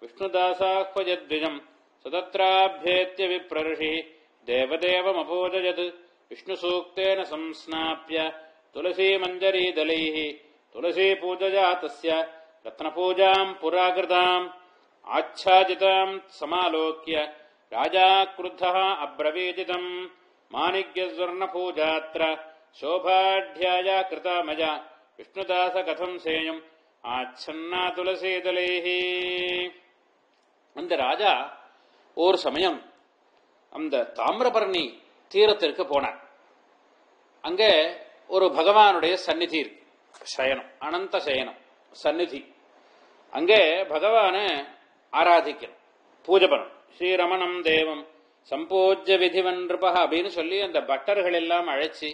விஷ்ணுதாசாஹ்வயத்விஜம் சதத்ராभ्येत्य விப்ரர்ஷி தேவதேவமபோஜயத் விஷ்ணுசூக்தேன சம்ஸ்நாப்ய துளசீமஞ்சரீதலைः துளசீபூஜயா தஸ்ய ரத்னபூஜாம் புராகிருதாம் ஆச்சாதிதாம் சமாலோக்ய ராஜா க்ருத்தः அப்ரவீதிதம் மாணிக்யஸ்வர்ணபூஜாத்ர சோபாಢ்யாயா கிருதமயா விஷ்ணுதாச கதம் சேயம் ஆச்சன்னா துளசீதலைः. அந்த ராஜா ஒரு சமயம் அந்த தாமிரபரணி தீரத்திற்கு போனார். அங்க ஒரு பகவானுடைய சந்நிதி இருக்கு, சயனம், அனந்த சயனம் சந்நிதி. அங்கே பகவான ஆராதிக்கணும், பூஜை பண்ணணும். ஸ்ரீரமணம் தேவம் சம்பூஜ்ய விதிவன் நிருபः அப்படின்னு சொல்லி அந்த பட்டர்கள் எல்லாம் அழைச்சி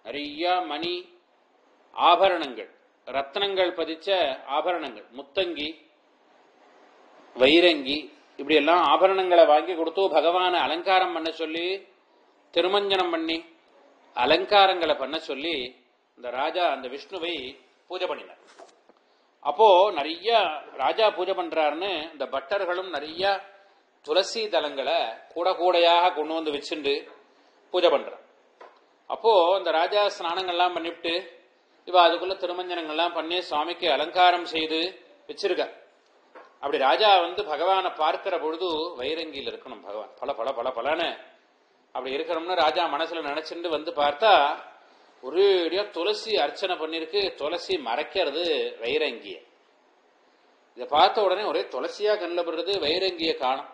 நிறைய மணி ஆபரணங்கள், ரத்னங்கள் பதிச்ச ஆபரணங்கள், முத்தங்கி வைரங்கி இப்படி எல்லாம் ஆபரணங்களை வாங்கி கொடுத்து பகவான அலங்காரம் பண்ண சொல்லி, திருமஞ்சனம் பண்ணி அலங்காரங்களை பண்ண சொல்லி இந்த ராஜா அந்த விஷ்ணுவை பூஜை பண்ணினார். அப்போ நிறைய ராஜா பூஜை பண்றாருன்னு இந்த பட்டர்களும் நிறைய துளசி தலங்களை கூட கூடையாக கொண்டு வந்து வச்சுட்டு பூஜை பண்றார். அப்போ இந்த ராஜா ஸ்நானங்கள்லாம் பண்ணிவிட்டு இவ அதுக்குள்ள திருமஞ்சனங்கள்லாம் பண்ணி சுவாமிக்கு அலங்காரம் செய்து வச்சிருக்க. அப்படி ராஜா வந்து பகவானை பார்க்கிற பொழுது வைரங்கியில் இருக்கணும் பகவான், பல பல பல பலன்னு அப்படி இருக்கணும்னு ராஜா மனசுல நினைச்சுட்டு வந்து பார்த்தா ஒரேடியா துளசி அர்ச்சனை பண்ணிருக்கு. துளசி மறைக்கிறது வைரங்கிய. இதை பார்த்த உடனே ஒரே துளசியா கண்ணில் படுறது, வைரங்கிய காணும்.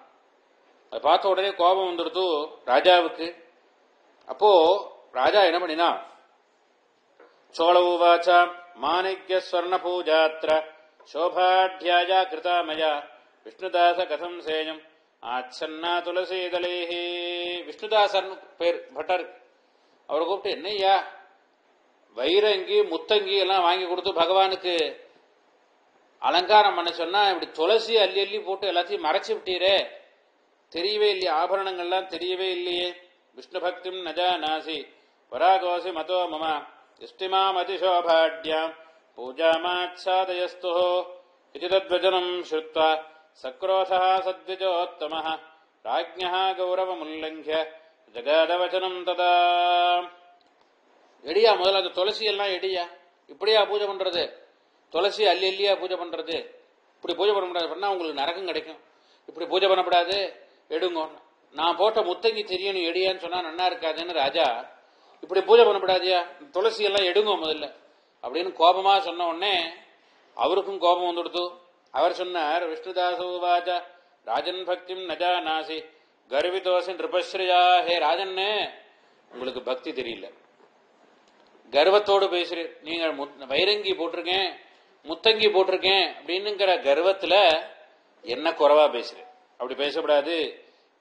அதை பார்த்த உடனே கோபம் வந்துடுது ராஜாவுக்கு. அப்போ ராஜா என்ன பண்ணினா, சோழ உவாச்சா மாணிக்ய ஸ்வர்ண பூஜாத்ர சோபாಢ்யாயா கிருதாமயா விஷ்ணுதாச கதம் சேயம் ஆச்சன்னா துளசீதலேஹி. விஷ்ணுதாசன் பேர் பட்டர். அவரை கூப்பிட்டு, என்னையா வைரங்கி முத்தங்கி எல்லாம் வாங்கி கொடுத்து பகவானுக்கு அலங்காரம் பண்ண சொன்னா இப்படி துளசி அள்ளி அள்ளி போட்டு எல்லாத்தையும் மறைச்சு விட்டீரே, தெரியவே இல்லையே, ஆபரணங்கள்லாம் தெரியவே இல்லையே. விஷ்ணு பக்திம் நஜாநாசி வராகோசி மதோ மம இஷ்டிமாம் அதிசோபாட்யாம் பூஜாமாச்சாதயஸ்து இது தத்வஜனம் ஸ்ருத்வா சக்ரோதः சத்விஜோத்தமः ராஜ்ஞः கௌரவமுல்லங்க்ய ஜகாதவச்சனம் ததா. எடியா முதல்ல அந்த துளசி எல்லாம் எடியா, இப்படியா பூஜை பண்றது? துளசி அள்ளி அள்ளியா பூஜை பண்றது? இப்படி பூஜை பண்ண முடியாது, பண்ணா உங்களுக்கு நரகம் கிடைக்கும். இப்படி பூஜை பண்ணப்படாது, எடுங்க. நான் போட்ட முத்தங்கி தெரியணும் எடியான்னு சொன்னா நன்னா இருக்காதுன்னு ராஜா, இப்படி பூஜை பண்ணப்படாதியா, துளசி எல்லாம் எடுங்க முதல்ல அப்படின்னு கோபமா சொன்ன உடனே அவருக்கும் கோபம் வந்துடுத்து. அவர் சொன்னார், விஷ்ணுதாசோவாச்ச ராஜன் பக்திம் நஜாநாசி கர்விதோசி நிருபஸ்ரயா. ஹே ராஜன்னு, உங்களுக்கு பக்தி தெரியல, கர்வத்தோடு பேசுறேன். நீங்க வைரங்கி போட்டிருக்கேன், முத்தங்கி போட்டிருக்கேன் அப்படின்னுங்கிற கர்வத்துல என்ன குறைவா பேசுறேன். அப்படி பேசப்படாது.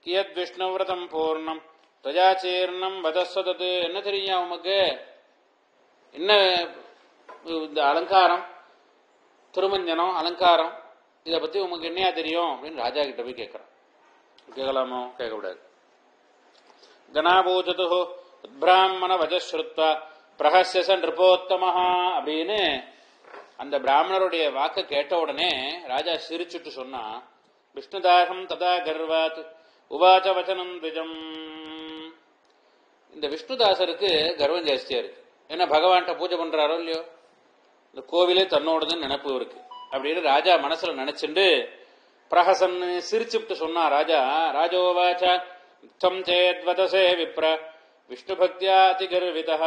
கியத் விஷ்ணுவிரதம் பூர்ணம் துவஜாச்சீர்ணம் வதஸ்வதது. என்ன தெரியும் உமக்கு? என்ன இந்த அலங்காரம், திருமஞ்சனம் அலங்காரம், இதை பத்தி உமக்கு என்னையா தெரியும் அப்படின்னு ராஜா கிட்ட போய் கேட்கறான். கேட்கலாமோ? கேட்கக்கூடாது. கணாபூஜது உத்பிராமண வஜஸ்ருத்வா பிரஹஸ்ய நிருபோத்தமஹா அப்படின்னு அந்த பிராமணருடைய வாக்க கேட்ட உடனே ராஜா சிரிச்சுட்டு சொன்னா, விஷ்ணுதாகம் ததா கர்வாத் உவாச்ச வச்சனம் திஜம். இந்த விஷ்ணுதாசருக்கு கர்வம் ஜாஸ்தியா இருக்கு. ஏன்னா பகவான்கிட்ட பூஜை பண்றாரோ இல்லையோ, இந்த கோவிலே தன்னோடதுன்னு நினைப்பு இருக்கு அப்படின்னு ராஜா மனசுல நினைச்சுண்டு பிரஹசன் சிரிச்சுட்டு சொன்னா ராஜா. ராஜோவாச்ச தம் சேத்வதசே விப்ர விஷ்ணு பக்தியா அதிகர்விதः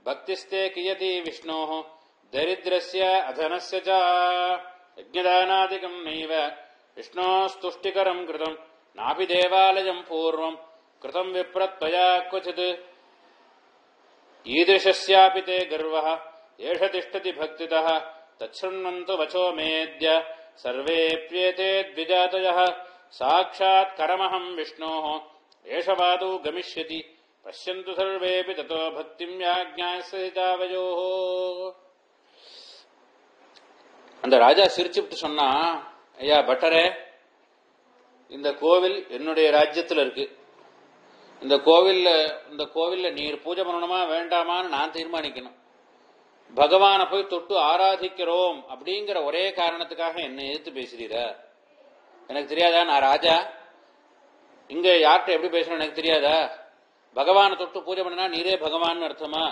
பக்திஸ்தே கியதி விஷ்ணோஹ தரித்ரஸ்ய அதனஸ்ய ச யஜ்ஞதானாதிகம் நைவ விஷ்ணோஸ்துஷ்டிகரம் கிருதம் நாபி தேவாலயம் பூர்வம் கிருதம் விப்ரத்வயா க்வசித் ஈதृशस्यापि ते गर्वः एष तिष्ठति भक्तितः तच्छृण्वन्तु वचो मेद्य सर्वेऽप्येते द्विजातयः साक्षात् करमहं विष्णोः एष वादौ गमिष्यति पश्यन्तु सर्वेऽपि ततो भक्तिं याज्ञास्यतावयोः. அந்த ராஜா சிரிச்சுட்டு சொன்னா, ஐயா பட்டரே, இந்த கோவில் என்னுடைய ராஜ்யத்துல இருக்கு. இந்த கோவில்ல நீர் பூஜை பண்ணணுமா வேண்டாமான்னு நான் தீர்மானிக்கணும். பகவானை போய் தொட்டு ஆராதிக்கிறோம் அப்படிங்கிற ஒரே காரணத்துக்காக என்ன எதிர்த்து பேசுறீரா? எனக்கு தெரியாதா? நான் ராஜா. இங்க யார்கிட்ட எப்படி பேசணும் எனக்கு தெரியாதா? பகவானை தொட்டு பூஜை பண்ணா நீரே பகவான் அர்த்தமா?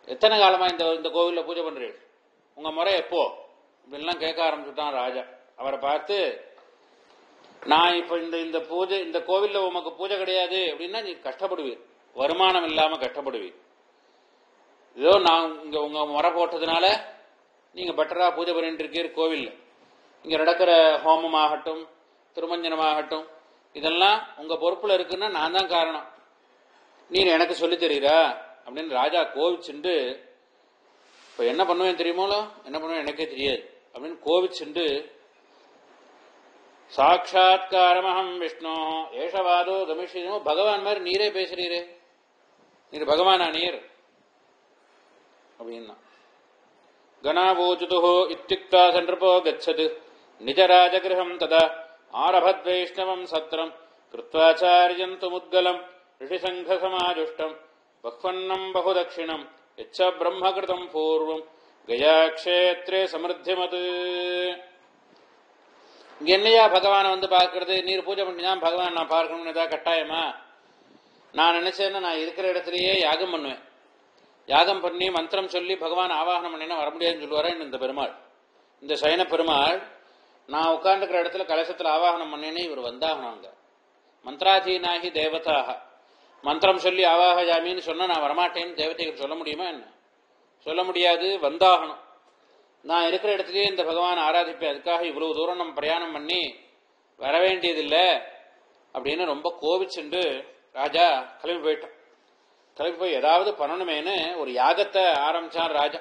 எத்தனை காலமா இந்த கோவில்ல பூஜை பண்றீங்க? உங்க முறை எப்போ? இப்படிலாம் கேட்க ஆரம்பிச்சுட்டான் ராஜா. அவரை பார்த்து, நான் இப்ப இந்த கோவில்ல உமக்கு பூஜை கிடையாது அப்படின்னா நீ கஷ்டப்படுவீர், வருமானம் இல்லாம கஷ்டப்படுவீர். ஏதோ நான் இங்க உங்க முறை போட்டதுனால நீங்க பெட்டரா பூஜை பண்ணிட்டு இருக்கீர். கோவில்ல இங்க நடக்கிற ஹோமம் ஆகட்டும், திருமஞ்சனம் ஆகட்டும், இதெல்லாம் உங்க பொறுப்புல இருக்குன்னா நான் தான் காரணம். நீ எனக்கு சொல்லி தரீரா அப்படின்னு ராஜா கோவிச்சுண்டு, இப்ப என்ன பண்ணுவேன் தெரியுமோல, என்ன பண்ணுவேன் எனக்கே தெரியாது அப்படின்னு கோவிச்சுண்டு, சாட்சாத்காரமஹம் விஷ்ணு ஏஷவாதோ கமிஷினோ, பகவான் மாதிரி நீரே பேசுறீரே, நீர் பகவானா நீர் அப்படின்னா. கணாபூஜுது இத்யுக்தா சந்திரபோ கச்சது நிஜராஜகிருஹம் ததா ஆரபத் வைஷ்ணவம் சத்ரம் கிருத்வாச்சார்யம் து முத்கலம் ரிஷிசங்க சமாஜுஷ்டம் பக்வன்னம் பகுதக்ஷிணம் எச்ச பிரம்மகிருதம் பூர்வம் கயாக்ஷேத்ரே சமிருத்திமது. இங்க என்னையா பகவானை வந்து பார்க்கறது? நீர் பூஜை பண்ணிதான் பகவான் நான் பார்க்கணும்னு ஏதாவது கட்டாயமா? நான் நினைச்சேன்னா நான் இருக்கிற இடத்துலயே யாகம் பண்ணுவேன். யாகம் பண்ணி மந்திரம் சொல்லி பகவான் ஆவாகனம் பண்ணினா வர முடியாதுன்னு சொல்லுவாரா இந்த பெருமாள், இந்த சயன பெருமாள். நான் உட்கார்ந்துக்கிற இடத்துல கலசத்துல ஆவாகனம் பண்ணேனே இவர் வந்தாகணும். அங்க மந்திராதீனாகி தேவதாக, மந்திரம் சொல்லி ஆவாகஜாமின்னு சொன்னா நான் வரமாட்டேன்னு தேவதைகள் சொல்ல முடியுமா என்ன? சொல்ல முடியாது, வந்தாகணும். நான் இருக்கிற இடத்துலயே இந்த பகவான் ஆராதிப்பேன், அதுக்காக இவ்வளவு தூரம் நம்ம பிரயாணம் பண்ணி வர வேண்டியதில்லை அப்படின்னு ரொம்ப கோபிச்சுண்டு ராஜா கிளம்பி போயிட்டான். கிளம்பி போய் ஏதாவது பண்ணணுமேனு ஒரு யாகத்தை ஆரம்பிச்சான் ராஜா.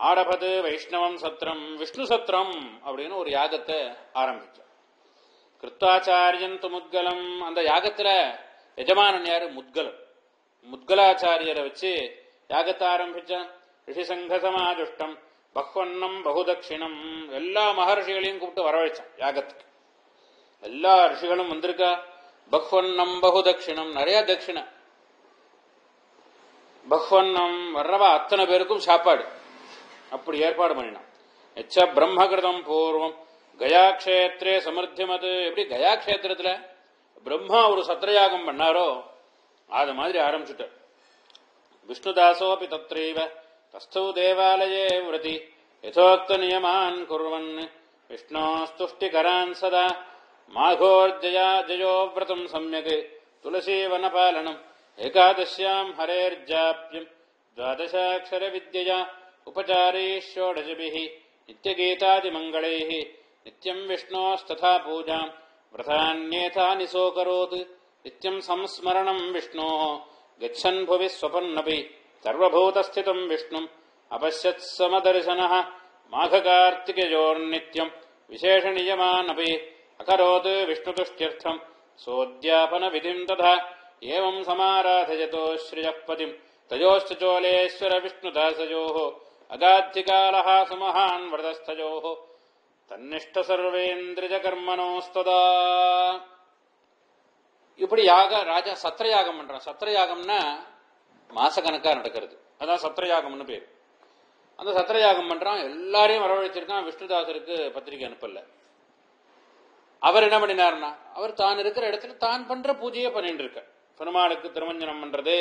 ஆரபது வைஷ்ணவம் சத்திரம், விஷ்ணு சத்திரம் அப்படின்னு ஒரு யாகத்தை ஆரம்பிச்சான். கிருத்தாச்சாரியன் து முத்கலம், அந்த யாகத்துல எஜமானன் யாரு? முத்கலம். முத்கலாச்சாரியரை வச்சு யாகத்தை ஆரம்பிச்சான். ரிஷிசங்க சமாஜுஷ்டம் பக்வன்னம் பகுதக்ஷிணம், எல்லா மகர்ஷிகளையும் கூப்பிட்டு வரவழைச்சான் யாகத்துக்கு. எல்லா ரிஷிகளும் வந்திருக்கா. பக்வன்னம் பகுதக்ஷிணம், நிறைய தட்சிணை. பக்வன்னம் வர்றவா அத்தனை பேருக்கும் சாப்பாடு அப்படி ஏற்பாடு பண்ணினான். எச்ச பிரம்மகிருதம் பூர்வம் கயாக்ஷேத்ரே சமிருத்திமது, எப்படி கயாக்ஷேத்திரத்துல பிரம்மா ஒரு சத்திரயாகம் பண்ணாரோ அது மாதிரி ஆரம்பிச்சுட்டார். விஷ்ணுதாசோபி தத்ரைவ தஸ்தௌ தேவாலயே விரதி யதோக்த நியமான் குர்வன் விஷ்ணோஸ்துஷ்டிகரான் சதா மாகோர்ஜயா ஜயோ விரதம் சம்யக் துளசி வனபாலனம் ஏகாதசியாம் ஹரேர்ஜாப்யம் द्वादशाक्षर विद्यया उपचारे षोडशभिः नित्यगीतादिमङ्गलैः नित्यं विष्णोस्तथा पूजां व्रतान्येतानि सोकरोत् नित्यं संस्मरणं विष्णोः गच्छन् भुवि स्वपन्नपि सर्वभूतस्थितं विष्णुम् अपश्यत् समदर्शनः माघकार्तिकयोर्नित्यं विशेषनियमानपि अकरोत् विष्णुतुष्ट्यर्थं सोद्यापनविधिं तथा एवं समाराधयतो श्रियः पतिम् तयोश्च चोलेश्वर विष्णुदासयोः अगाधिकालः सुमहान् व्रतस्थयोः तन्निष्ठ सर्वेन्द्रिजकर्मणोस्तदा. இப்படி ராஜா சத்திரயாகம் பண்றான். சத்திரயாகம்னா மாசக்கணக்கா நடக்கிறது, அதான் சத்திரயாகம்னு பேர். அந்த சத்திரயாகம் பண்றான், எல்லாரையும் வரவழைச்சிருக்கான். விஷ்ணுதாசருக்கு பத்திரிகை அனுப்பல. அவர் என்ன பண்ணினார்னா, அவர் தான் இருக்கிற இடத்துல தான் பண்ற பூஜையை பண்ணிட்டு இருக்க. பெருமாளுக்கு திருமஞ்சனம் பண்றது,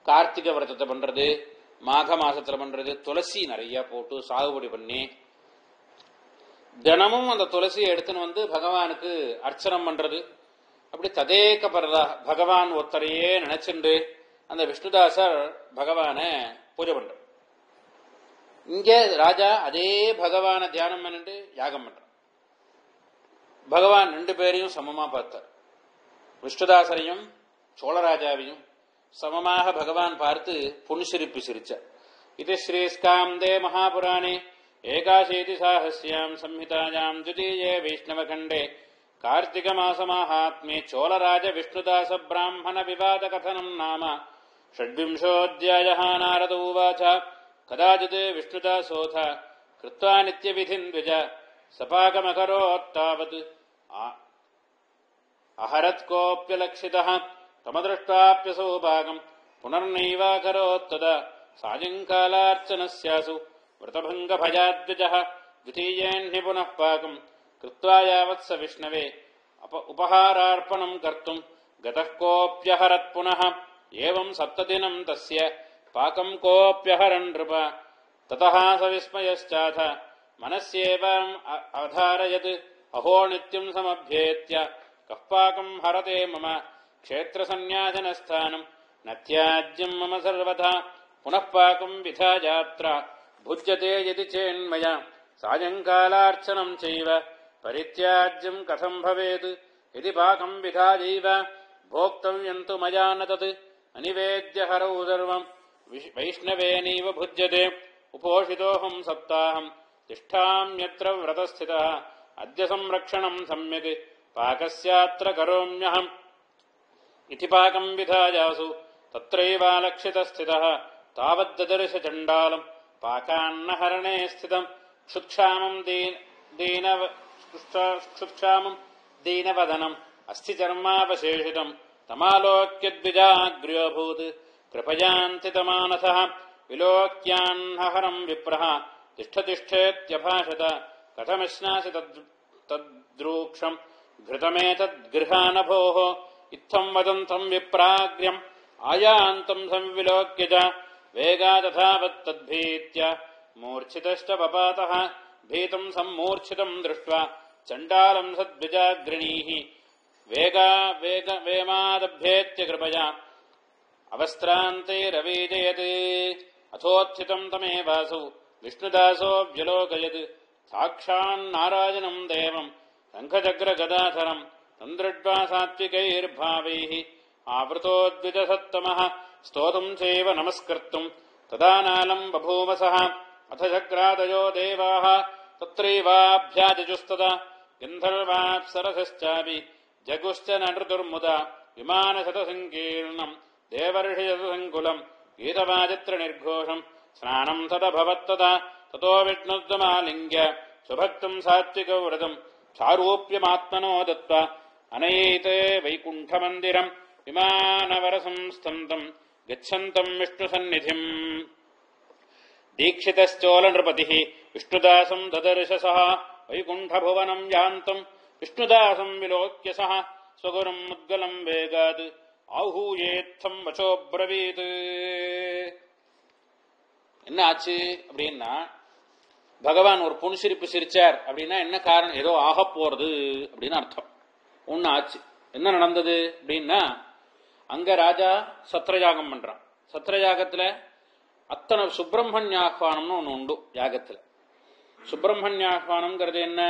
கார்த்திகை விரதத்தை பண்றது, மாக மாசத்துல பண்றது, துளசி நிறைய போட்டு சாகுபடி பண்ணி தினமும் அந்த துளசியை எடுத்துன்னு வந்து பகவானுக்கு அர்ச்சனம் பண்றது. அப்படி ததேக பரதா பகவான் ஒருத்தரையே நினைச்சுண்டு அந்த விஷ்ணுதாசர் பகவானை பூஜை பண்ற. இங்க ராஜா அதே பகவான தியானம் பண்ணிட்டு யாகம் பண்ற. பகவான் 2 பேரையும் சமமா பார்த்தார். விஷ்ணுதாசரையும் சோழராஜாவையும் சமமாக பகவான் பார்த்து புன்சிரிப்பு சிரிச்சார். இது ஸ்ரீஸ்காந்தே மகாபுராணே ஏகாசீதி சாஹஸ்யாம் சம்ஹிதாயாம் द्वितीये வைஷ்ணவகண்டே கார்த்திக மாச மகாத்மே சோழராஜ விஷ்ணுதாச பிராமண விவாத கதனம் நாம षड्विंशोऽध्यायः नारद उवाच कदाचित् विष्णुदासोऽथ कृत्वा नित्यविधिं द्विज सपाकमकरोत्तावत् अहरत्कोऽप्यलक्षितः तमदृष्ट्वाप्यसौ भागम् पुनर्नैवाकरोत्तदा सायङ्कालार्चनस्यासु व्रतभङ्गभयाद्विजः द्वितीयेऽह्नि पुनः पाकम् कृत्वा यावत् स विष्णवे उपहारार्पणम् कर्तुम् गतः कोऽप्यहरत् पुनः एवं 7 दिनं तस्य पाकं कोऽप्यहरन् नृप ततः स विस्मयश्चाथ मनस्येवम् अधारयत् अहो नित्यं समभ्येत्य कः पाकं हरते मम क्षेत्रसन्न्यासनस्थानं न त्याज्यं मम सर्वथा पुनः पाकं विधायात्रा भुज्यते यदि चेन्मया सायङ्कालार्चनं चैव परित्याज्यं कथं भवेत् यदि पाकं विधायैव भोक्तव्यं तु मया न तत् अनिवेद्य हरौ सर्वम् वैष्णवेनैव भुज्यते उपोषितोऽहं सप्ताहं तिष्ठाम्यत्र व्रतस्थितः अद्य संरक्षणं सम्यक् पाकस्यात्र करोम्यहम् इति पाकं विधायासु तत्रैवालक्षितस्थितः तावद्ददर्श चण्डालम् पाकान्नहरणे स्थितम् क्षुत्क्षामं दीनवदनम् अस्थिचर्मावशेषितम् तमालोक्य द्विजाग्र्योऽभूत् कृपयान्तितमानसः विलोक्यान्हरम् विप्रः तिष्ठतिष्ठेत्यभाषत कथमश्नासि तद्रूक्षम् घृतमेतद्गृहानभोः इत्थम् वदन्तम् विप्राग्र्यम् आयान्तम् संविलोक्य च वेगा तथावत्तद्भीत्य मूर्छितश्च पपातः भीतम् सम्मूर्छितम् दृष्ट्वा चण्डालम् सद्विजाग्रणीः वेमादभ्येत्य कृपया अवस्त्रान्तैरवीजयत् अथोत्थितम् तमेवासौ विष्णुदासो व्यलोकयत् साक्षान्नारायणम् देवम् शङ्खचक्रगदाधरम् तन्द्रड्वा सात्विकैर्भावैः आवृतो द्विजसत्तमः स्तोतुम् चैव नमस्कर्तुम् तदा नालम् बभूवसः अथ चक्रादयो देवाः तत्रैवाभ्याजजुस्तदा गन्धर्वाप्सरसश्चापि जगुश्च नृतुर्मुदा विमानशतसङ्कीर्णम् देवर्षिशतसङ्कुलम् गीतवाचित्रनिर्घोषम् स्नानम् तदभवत्तदा ततो विष्णुद्वमालिङ्ग्य स्वभक्तम् सात्विकव्रतम् सारूप्यमात्मनो दत्त्वा अनयैते वैकुण्ठमन्दिरम् विमानवरसंस्थन्तम् गच्छन्तम् विष्णुसन्निधिम् दीक्षितश्चोलनृपतिः विष्णुदासम् ददर्शसः वैकुण्ठभुवनम् यान्तम् विष्णुदासम् विलोक्य सः स्वगुरुम् मुद्गलम् वेगात् आहूयेत्थम् वचोब्रवीत्. என்ன ஆச்சு அப்படின்னா, பகவான் ஒரு புன்சிரிப்பு சிரிச்சார் அப்படின்னா என்ன காரணம்? ஏதோ ஆக போறது அப்படின்னு அர்த்தம். ஒன்னு ஆச்சு. என்ன நடந்தது அப்படின்னா, அங்க ராஜா சத்திரயாகம் பண்றான். சத்திரயாகத்துல அத்தனை சுப்பிரமணியாஹ்வானம்னு ஒண்ணு உண்டு யாகத்துல. சுப்பிரமணியாஹ்வானம்ங்கிறது என்ன?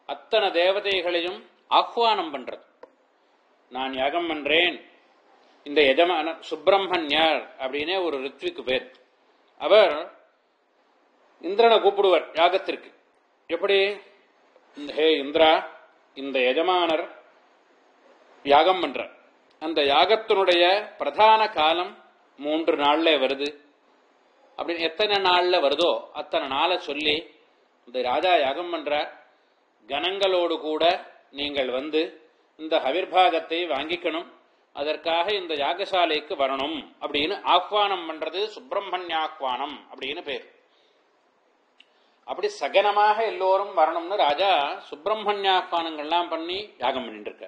அத்தனை தேவதைகளையும் ஆஹ்வானம் பண்றது. நான் யாகம் பண்றேன், இந்த எஜமான சுப்பிரமணியார் அப்படின்னே ஒரு ரித்விக்கு பேர். அவர் இந்திரனை கூப்பிடுவார் யாகத்திற்கு. எப்படி? ஹே இந்திரா, இந்த எஜமானர் யாகம் பண்றார். அந்த யாகத்தினுடைய பிரதான காலம் 3 நாள்ல வருது அப்படின்னு எத்தனை நாள்ல வருதோ அத்தனை நாளை சொல்லி இந்த ராஜா யாகம் பண்றார். கணங்களோடு கூட நீங்கள் வந்து இந்த ஹவிர்பாகத்தை வாங்கிக்கணும், அதற்காக இந்த யாகசாலைக்கு வரணும் அப்படின்னு ஆஹ்வானம் பண்றது சுப்பிரமணியாஹ்வானம் அப்படின்னு பேர். அப்படி சகனமாக எல்லோரும் வரணும்னு ராஜா சுப்பிரமணியாஹ்வானங்கள்லாம் பண்ணி யாகம் பண்ணிட்டு இருக்க.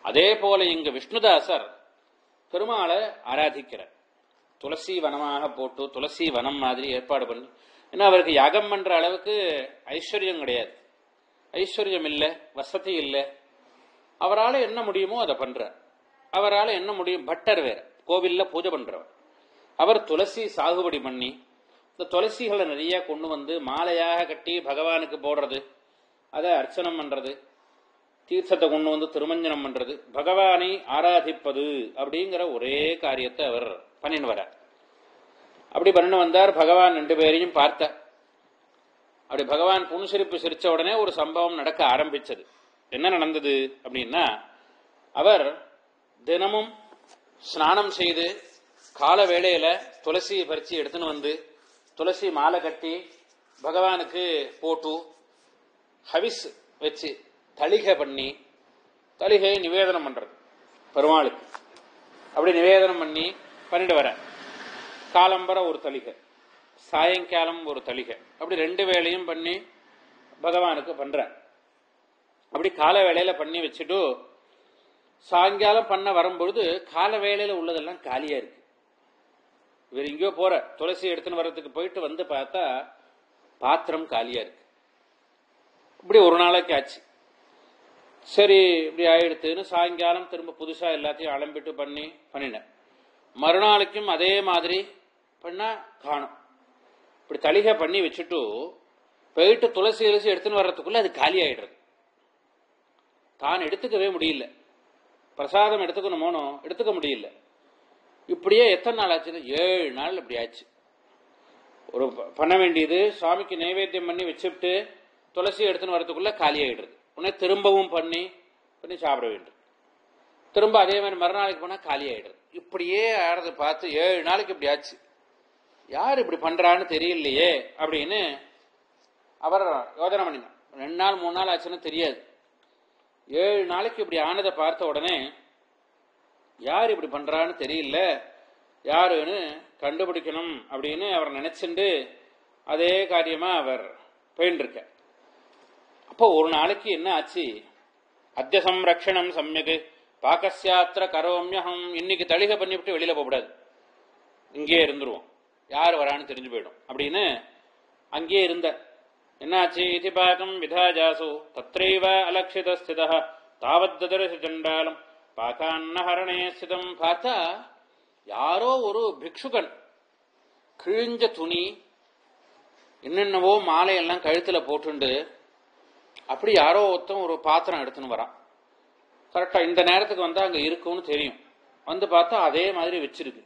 அதே போல இங்கு விஷ்ணுதாசர் பெருமாளை ஆராதிக்கிறார். துளசி வனமாக போட்டு துளசி வனம் மாதிரி ஏற்பாடு பண்ணி, ஏன்னா அவருக்கு யாகம் பண்ற அளவுக்கு ஐஸ்வர்யம் கிடையாது, ஐஸ்வர்யம் இல்லை, வசதி இல்லை. அவரால் என்ன முடியுமோ அதை பண்றார். அவரால் என்ன முடியும், பட்டர் வேற, கோவில்ல பூஜை பண்றவர். அவர் துளசி சாகுபடி பண்ணி இந்த துளசிகளை நிறைய கொண்டு வந்து மாலையாக கட்டி பகவானுக்கு போடுறது, அதை அர்ச்சனம் பண்றது, தீர்த்தத்தை கொண்டு வந்து திருமஞ்சனம் பண்றது, பகவானை ஆராதிப்பது அப்படிங்கிற ஒரே காரியத்தை அவர் பண்ணின்னு வரார். அப்படி பண்ணிட்டு வந்தார். பகவான் 2 பேரையும் பார்த்தார். அப்படி பகவான் புன்சிரிப்பு சிரிச்ச உடனே ஒரு சம்பவம் நடக்க ஆரம்பிச்சது. என்ன நடந்தது அப்படின்னா, அவர் தினமும் ஸ்நானம் செய்து கால வேளையில துளசி பறிச்சு எடுத்துன்னு வந்து துளசி மாலை கட்டி பகவானுக்கு போட்டு ஹவிஸ் வச்சு தளிகை பண்ணி, தளிகை நிவேதனம் பண்றது பெருமாளுக்கு. அப்படி நிவேதனம் பண்ணி பண்ணிட்டு வர காலம்பர ஒரு தளிகை, சாயங்காலம் ஒரு தளிகை, அப்படி 2 வேளையும் பண்ணி பகவானுக்கு பண்ற. அப்படி கால வேளையில பண்ணி வச்சுட்டு சாயங்காலம் பண்ண வரும்பொழுது கால வேளையில உள்ளதெல்லாம் காலியா இருக்கு. இவர் எங்கேயோ போற துளசி எடுத்துன்னு வர்றதுக்கு போயிட்டு வந்து பார்த்தா பாத்திரம் காலியா இருக்கு. இப்படி ஒரு நாளைக்கு ஆச்சு. சரி இப்படி ஆயிடுத்துன்னு சாயங்காலம் திரும்ப புதுசா எல்லாத்தையும் அலம்பிட்டு பண்ணினேன். மறுநாளைக்கும் அதே மாதிரி பண்ணா காணும். இப்படி தளிகை பண்ணி வச்சுட்டு போயிட்டு துளசி இலசி எடுத்துன்னு வர்றதுக்குள்ள அது காலி ஆயிடுறது. தான் எடுத்துக்கவே முடியல. பிரசாதம் எடுத்துக்கணுமோனோ எடுத்துக்க முடியல. இப்படியே எத்தனை நாள் ஆச்சுன்னா 7 நாள் இப்படி ஆச்சு. ஒரு பண்ண வேண்டியது சுவாமிக்கு நைவேத்தியம் பண்ணி வச்சுட்டு துளசி எடுத்துன்னு வரதுக்குள்ள காலி ஆயிடுறது. உடனே திரும்பவும் பண்ணி சாப்பிட வேண்டும். திரும்ப அதே மாதிரி மறுநாளைக்கு போனா காலி ஆயிடுறது. இப்படியே ஆடுறது பார்த்து 7 நாளைக்கு இப்படி ஆச்சு. யார் இப்படி பண்றான்னு தெரியலையே அப்படின்னு அவர் யோசனை பண்ணினார். 2 நாள் 3 நாள் ஆச்சுன்னு தெரியாது. 7 நாளைக்கு இப்படி ஆனதை பார்த்த உடனே யார் இப்படி பண்றான்னு தெரியல, யாருன்னு கண்டுபிடிக்கணும் அப்படின்னு அவர் நினைச்சுண்டு அதே காரியமா அவர் போயின்னு இருக்க. அப்போ ஒரு நாளைக்கு என்ன ஆச்சு, அத்திய சம்ரக்ஷணம் சம்யக் பாகஸ்யாத்திர கரோமியகம், இன்னைக்கு தளிகை பண்ணிவிட்டு வெளியில போகக்கூடாது, இங்கே இருந்துருவோம், யார் வரான்னு தெரிஞ்சு போயிடும் அப்படின்னு அங்கே இருந்த. என்னாச்சு, இதி பாகம் விதாஜாசு தத்ரைவ அலக்ஷித ஸ்திதः தாவத்ததர்ஷ சண்டாலம் பாகான்னஹரணே ஸ்திதம். பார்த்தா யாரோ ஒரு பிக்ஷுகன் கிழிஞ்ச துணி என்னென்னவோ மாலையெல்லாம் கழுத்துல போட்டுண்டு அப்படி யாரோ ஒருத்தன் ஒரு பாத்திரம் எடுத்துன்னு வரான். கரெக்டா இந்த நேரத்துக்கு வந்தா அங்க இருக்கும்னு தெரியும். வந்து பார்த்தா அதே மாதிரி வச்சிருக்கு.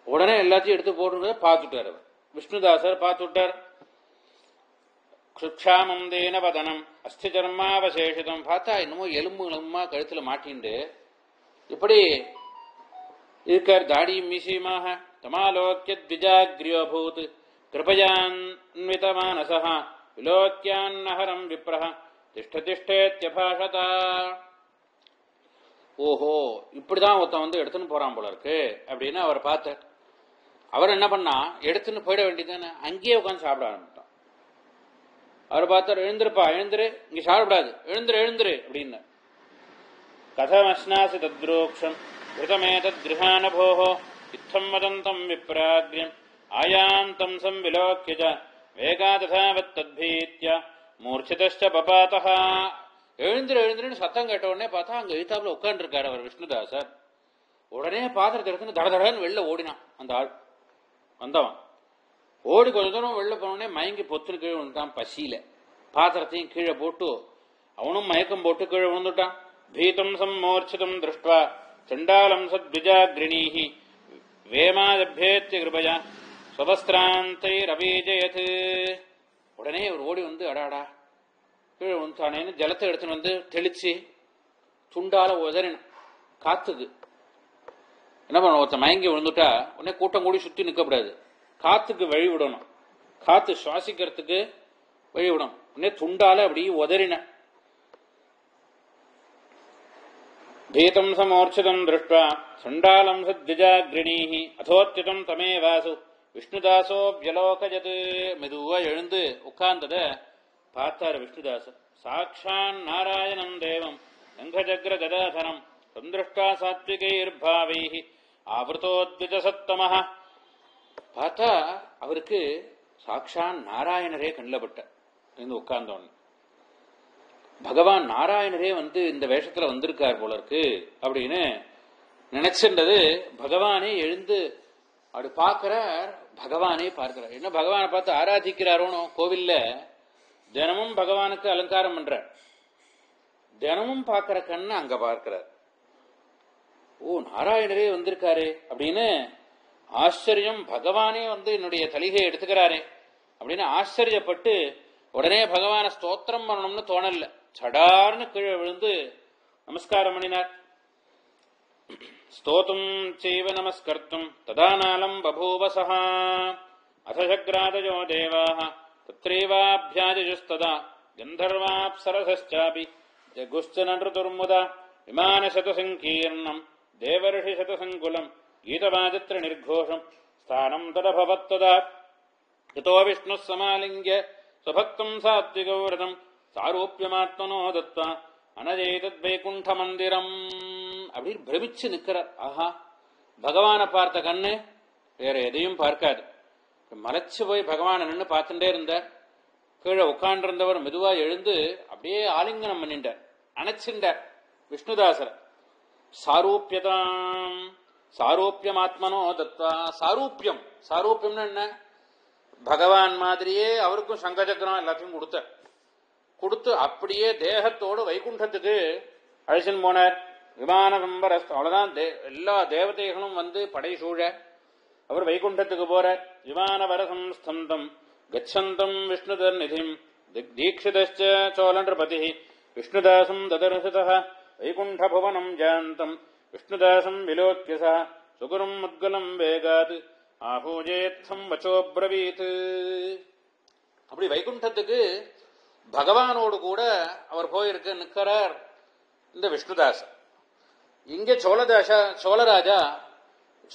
உடனே எல்லாத்தையும் எடுத்து போட்டு பார்த்துட்டார். அவர் விஷ்ணுதாசர் பார்த்துட்டார். க்ஷாமம் தேன வதனம் அஸ்தி சர்மாவசேஷிதம். பார்த்தா என்னமோ எலும்புமா கழுத்துல மாட்டிண்டு இப்படி இருக்கார். தாடி மீசியமாக தமாலோக்கிய த்விஜாக்ரியோபூத் கிருபயான்விதமானசஹ விலோக்கியான்னஹரம் விப்ரஹ திஷ்ட திஷ்டேத்யபாஷதா. ஓஹோ இப்படிதான் ஒருத்தன் வந்து எடுத்துன்னு போறான் போல இருக்கு அப்படின்னு அவர் பார்த்தார். அவர் என்ன பண்ணா, எடுத்துன்னு போயிட வேண்டியதானே, அங்கேயே உட்காந்து சாப்பிட ஆரம்பிட்டான். அவர் பார்த்தார், எழுந்திருப்பா எழுந்துரு, இங்க சாப்பிடாது, எழுந்துரு அப்படின்னு. கதமஸ்னாசி தத்ரோக்ஷம் கிருதமேதத் கிருஹானபோஹோ இத்தம் வதந்தம் விப்ராக்ரியம் ஆயாந்தம் சம்விலோக்ய வேகாததாவத் தத்பீத்யா மூர்ச்சிதஷ்ட பபாதஹ. எழுந்துருன்னு சத்தம் கேட்ட உடனே பார்த்தா அங்க எழுத்தாப்புல உட்கார்ந்து இருக்காரு அவர் விஷ்ணுதாசர். உடனே பாத்திரத்தை எடுத்துன்னு தடதடன்னு வெளில ஓடினான். அந்த ஆள் வந்தவன் ஓடி கொஞ்ச தூரம் வெளில போனோடனே மயங்கி பொத்துன்னு கீழே விழுந்துட்டான். பசியில பாத்திரத்தையும் கீழே போட்டு அவனும் மயக்கம் போட்டு கீழே விழுந்துட்டான். பீதம் சம்மோர்ச்சிதம் திருஷ்டுவா சண்டாலம் சத்விஜாக்ரிணீஹி வேமாதபேத்ய கிருபயா சுவஸ்திராந்தை ரவீஜயத். உடனே அவர் ஓடி வந்து அடாடா கீழே விழுந்தானேன்னு ஜலத்தை எடுத்துன்னு வந்து தெளிச்சு துண்டால உதறின காத்துக்கு. என்ன பண்ண, ஒருத்தன் மயங்கி விழுந்துட்டா உடனே கூட்டம் கூடி சுத்தி நிற்கக்கூடாது, காத்துக்கு வழி விடணும், காத்து சுவாசிக்கிறதுக்கு வழி விடணும். உடனே துண்டால அப்படி உதறின. भीतं समूर्छितं दृष्ट्वा सण्डालं सद्विजाग्रणीः अथोत्थितं तमेवासु விஷ்ணுதாசோ வியலோகஜத். மெதுவா எழுந்து உட்கார்ந்தத பார்த்தார் விஷ்ணுதாசர். சாட்சான் நாராயணம் தேவம் ரங்கஜக்ர கதாதரம் சந்திருஷ்டா சாத்விகைர்பாவைஹி ஆவருத்தோத்விஜசத்தமஹ. பார்த்தா அவருக்கு சாட்சான் நாராயணரே கண்ணில் பட்ட இருந்து உட்கார்ந்தோன்னு. பகவான் நாராயணரே இந்த வேஷத்துல வந்திருக்கார் போல இருக்கு அப்படின்னு நினைச்சின்றது. பகவானே எழுந்து அப்படி பார்க்கிறார். பகவானே பார்க்கிறார். என்ன பகவானை பார்த்து ஆராதிக்கிறாரோனோ. கோவில்ல தினமும் பகவானுக்கு அலங்காரம் பண்றார். தினமும் பார்க்கிற கண்ணு அங்க பார்க்கிறார். ஓ, நாராயணரே வந்திருக்காரு அப்படின்னு ஆச்சரியம். பகவானே என்னுடைய தலிகையை எடுத்துக்கிறாரே அப்படின்னு ஆச்சரியப்பட்டு உடனே பகவான ஸ்தோத்திரம் பண்ணணும்னு தோணல. சடார்னு கீழே விழுந்து நமஸ்காரம் பண்ணினார். ஸ்தோத்தும் செய்வ நமஸ்கர்த்தும் ததாநாளம் பபூவசஹ அசசக்ராதஜோ தேவாஹ தத்ரேவாப்யாஜுஸ்ததா கந்தர்வாப்சரசச்சாபி ஜகுஷ்ச நருதுர்முதா விமானசதசங்கீர்ணம் தேவர்ஷிசதசங்குலம் கீதவாஜத்ர நிர்ഘോஷம் ஸ்தானம் ததபவத்ததா யதோ விஷ்ணுः சமாலிங்க்ய ஸ்வபக்தம் சாத்விகௌரதம் சாரூப்யமாத்மனோ தத்வா அனஜேதத் வைகுண்ட மந்திரம். அப்படி பிரமிச்சு நிக்கிறார். ஆஹா, பகவானை பார்த்த கண்ணு வேற எதையும் பார்க்காது. மலைச்சு போய் பகவானை நின்று பார்த்துட்டே இருந்தார். கீழே உட்காண்டிருந்தவர் மெதுவா எழுந்து அப்படியே ஆலிங்கனம் பண்ணிட்டார், அணைச்சிண்டார் விஷ்ணுதாசர். சாரூப்பியதாம் சாரூப்பியமாத்மனோ தத்வா. சாரூப்பியம், சாரூப்பியம்னு என்ன? பகவான் மாதிரியே அவருக்கும் சங்கச்சக்கரம் எல்லாத்தையும் கொடுத்து அப்படியே தேகத்தோடு வைகுண்டத்துக்கு அழைச்சின்னு போனார். விமான நம்பர் அவ்வளவுதான். எல்லா தேவதைகளும் படை சூழ அவர் வைகுண்டத்துக்கு போறார். விமான வரசம் ஸ்தந்தம் கச்சந்தம் விஷ்ணுதர் நிதிம் தீட்சிதச்ச சோழன்றபதி விஷ்ணுதாசம் ததர்ஹிதः வைகுண்ட புவனம் ஜாந்தம் விஷ்ணுதாசம் விலோக்கிய ச சுகுரும் முத்கலம் வேகாத் ஆஹூஜேத்தம் வச்சோப்ரவீத். அப்படி வைகுண்டத்துக்கு பகவானோடு கூட அவர் போயிருக்க நிற்கிறார் இந்த விஷ்ணுதாசர். இங்கே சோழராஜா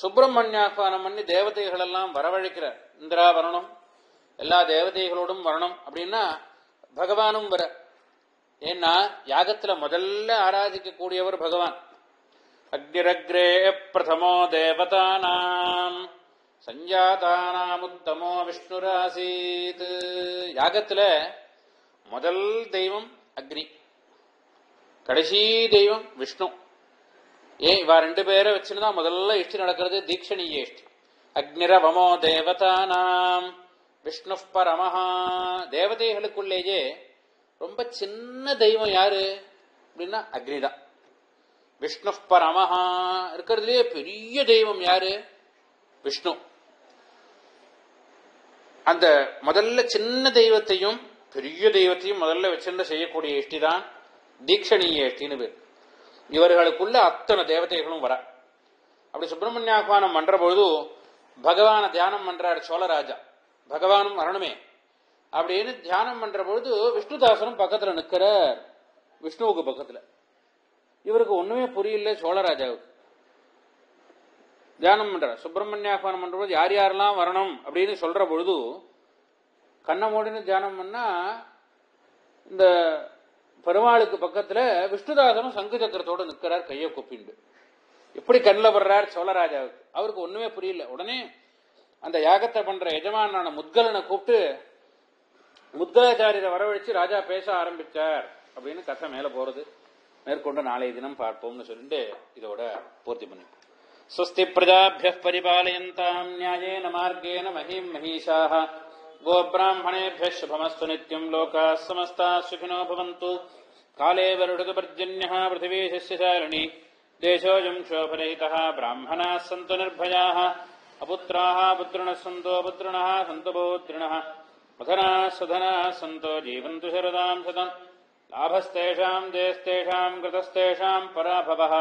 சுப்பிரமணியாஹ்வானம் பண்ணி தேவதைகள் எல்லாம் வரவழைக்கிறார். இந்திரா வரணும், எல்லா தேவதைகளோடும் வரணும் அப்படின்னா பகவானும் வர. ஏன்னா யாகத்துல முதல்ல ஆராதிக்க கூடியவர் பகவான். அக்னிரக்ரே பிரதமோ தேவதானாம் சஞ்சாதானாம் உத்தமோ விஷ்ணுராசீத். யாகத்துல முதல் தெய்வம் அக்னி, கடைசி தெய்வம் விஷ்ணு. ஏன் இவா ரெண்டு பேரை வச்சுதான் முதல்ல இஷ்டி நடக்கிறது. தீட்சணீய இஷ்டி. அக்னிரவமோ தேவதானாம் விஷ்ணு பரமஹா. தேவதைகளுக்குள்ளேயே ரொம்ப சின்ன தெய்வம் யாரு அப்படின்னா அக்னிதான். விஷ்ணு பரமஹா. இருக்கிறதுலயே பெரிய தெய்வம் யாரு? விஷ்ணு. அந்த முதல்ல சின்ன தெய்வத்தையும் பெரிய தெய்வத்தையும் முதல்ல வச்சிருந்த செய்யக்கூடிய இஷ்டி தான் தீட்சணீய இஷ்டின்னு பேர். இவர்களுக்குள்ள அத்தனை தேவதைகளும் வர. அப்படி சுப்பிரமணியாஹ்வானம் பண்ற பொழுது பகவான தியானம் பண்றாரு சோழராஜா. பகவானும் வரணுமே அப்படின்னு தியானம் பண்ற பொழுது விஷ்ணுதாசனும் பக்கத்துல நிக்கிறார், விஷ்ணுவுக்கு பக்கத்துல. இவருக்கு ஒண்ணுமே புரியல சோழராஜாவுக்கு. தியானம் பண்றார், சுப்பிரமணியாஹ்வானம் பண்ற பொழுது யார் யாரெல்லாம் வரணும் அப்படின்னு சொல்ற பொழுது கண்ணை மூடின்னு தியானம் பண்ணா இந்த பெருமாளுக்கு பக்கத்துல விஷ்ணுதாசனும் சங்கு சக்கரத்தோடு நிற்கிறார், கையை கொப்பிண்டு. எப்படி கண்ணில் வர்றார் சோழராஜாவுக்கு. அவருக்கு ஒண்ணுமே புரியல. உடனே அந்த யாகத்தை பண்ற எஜமானான முத்கலனை கூப்பிட்டு முத்கலாச்சாரியரை வரவழைச்சு ராஜா பேச ஆரம்பிச்சார் அப்படின்னு கதை மேல போறது. மேற்கொண்டு நாளைய தினம் பார்ப்போம்னு சொல்லிட்டு இதோட பூர்த்தி பண்ணி. ஸ்வஸ்தி பிரஜாபிய பரிபாலயந்தாம் நியாயேன மார்கேன மஹீம் மஹீஷாஹ गोब्राह्मणेभ्यः शुभमस्तु नित्यं लोकाः समस्ताः सुखिनो भवन्तु। काले वरुणपर्जन्यः पृथिवी शस्यशालिनी देशोऽयं क्षोभरहितः ब्राह्मणाः सन्तु निर्भयाः अपुत्राः पुत्रिणः सन्तु पुत्रिणः सन्तु पौत्रिणः मधनाः सुधनाः सन्तु जीवन्तु शरदां शतं लाभस्तेषां देस्तेषां कृतस्तेषां पराभवः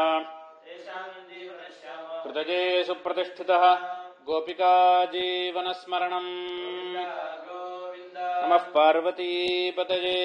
कृतजे सुप्रतिष्ठितः गोपिका जीवनस्मरणम् नमः पार्वतीपतये।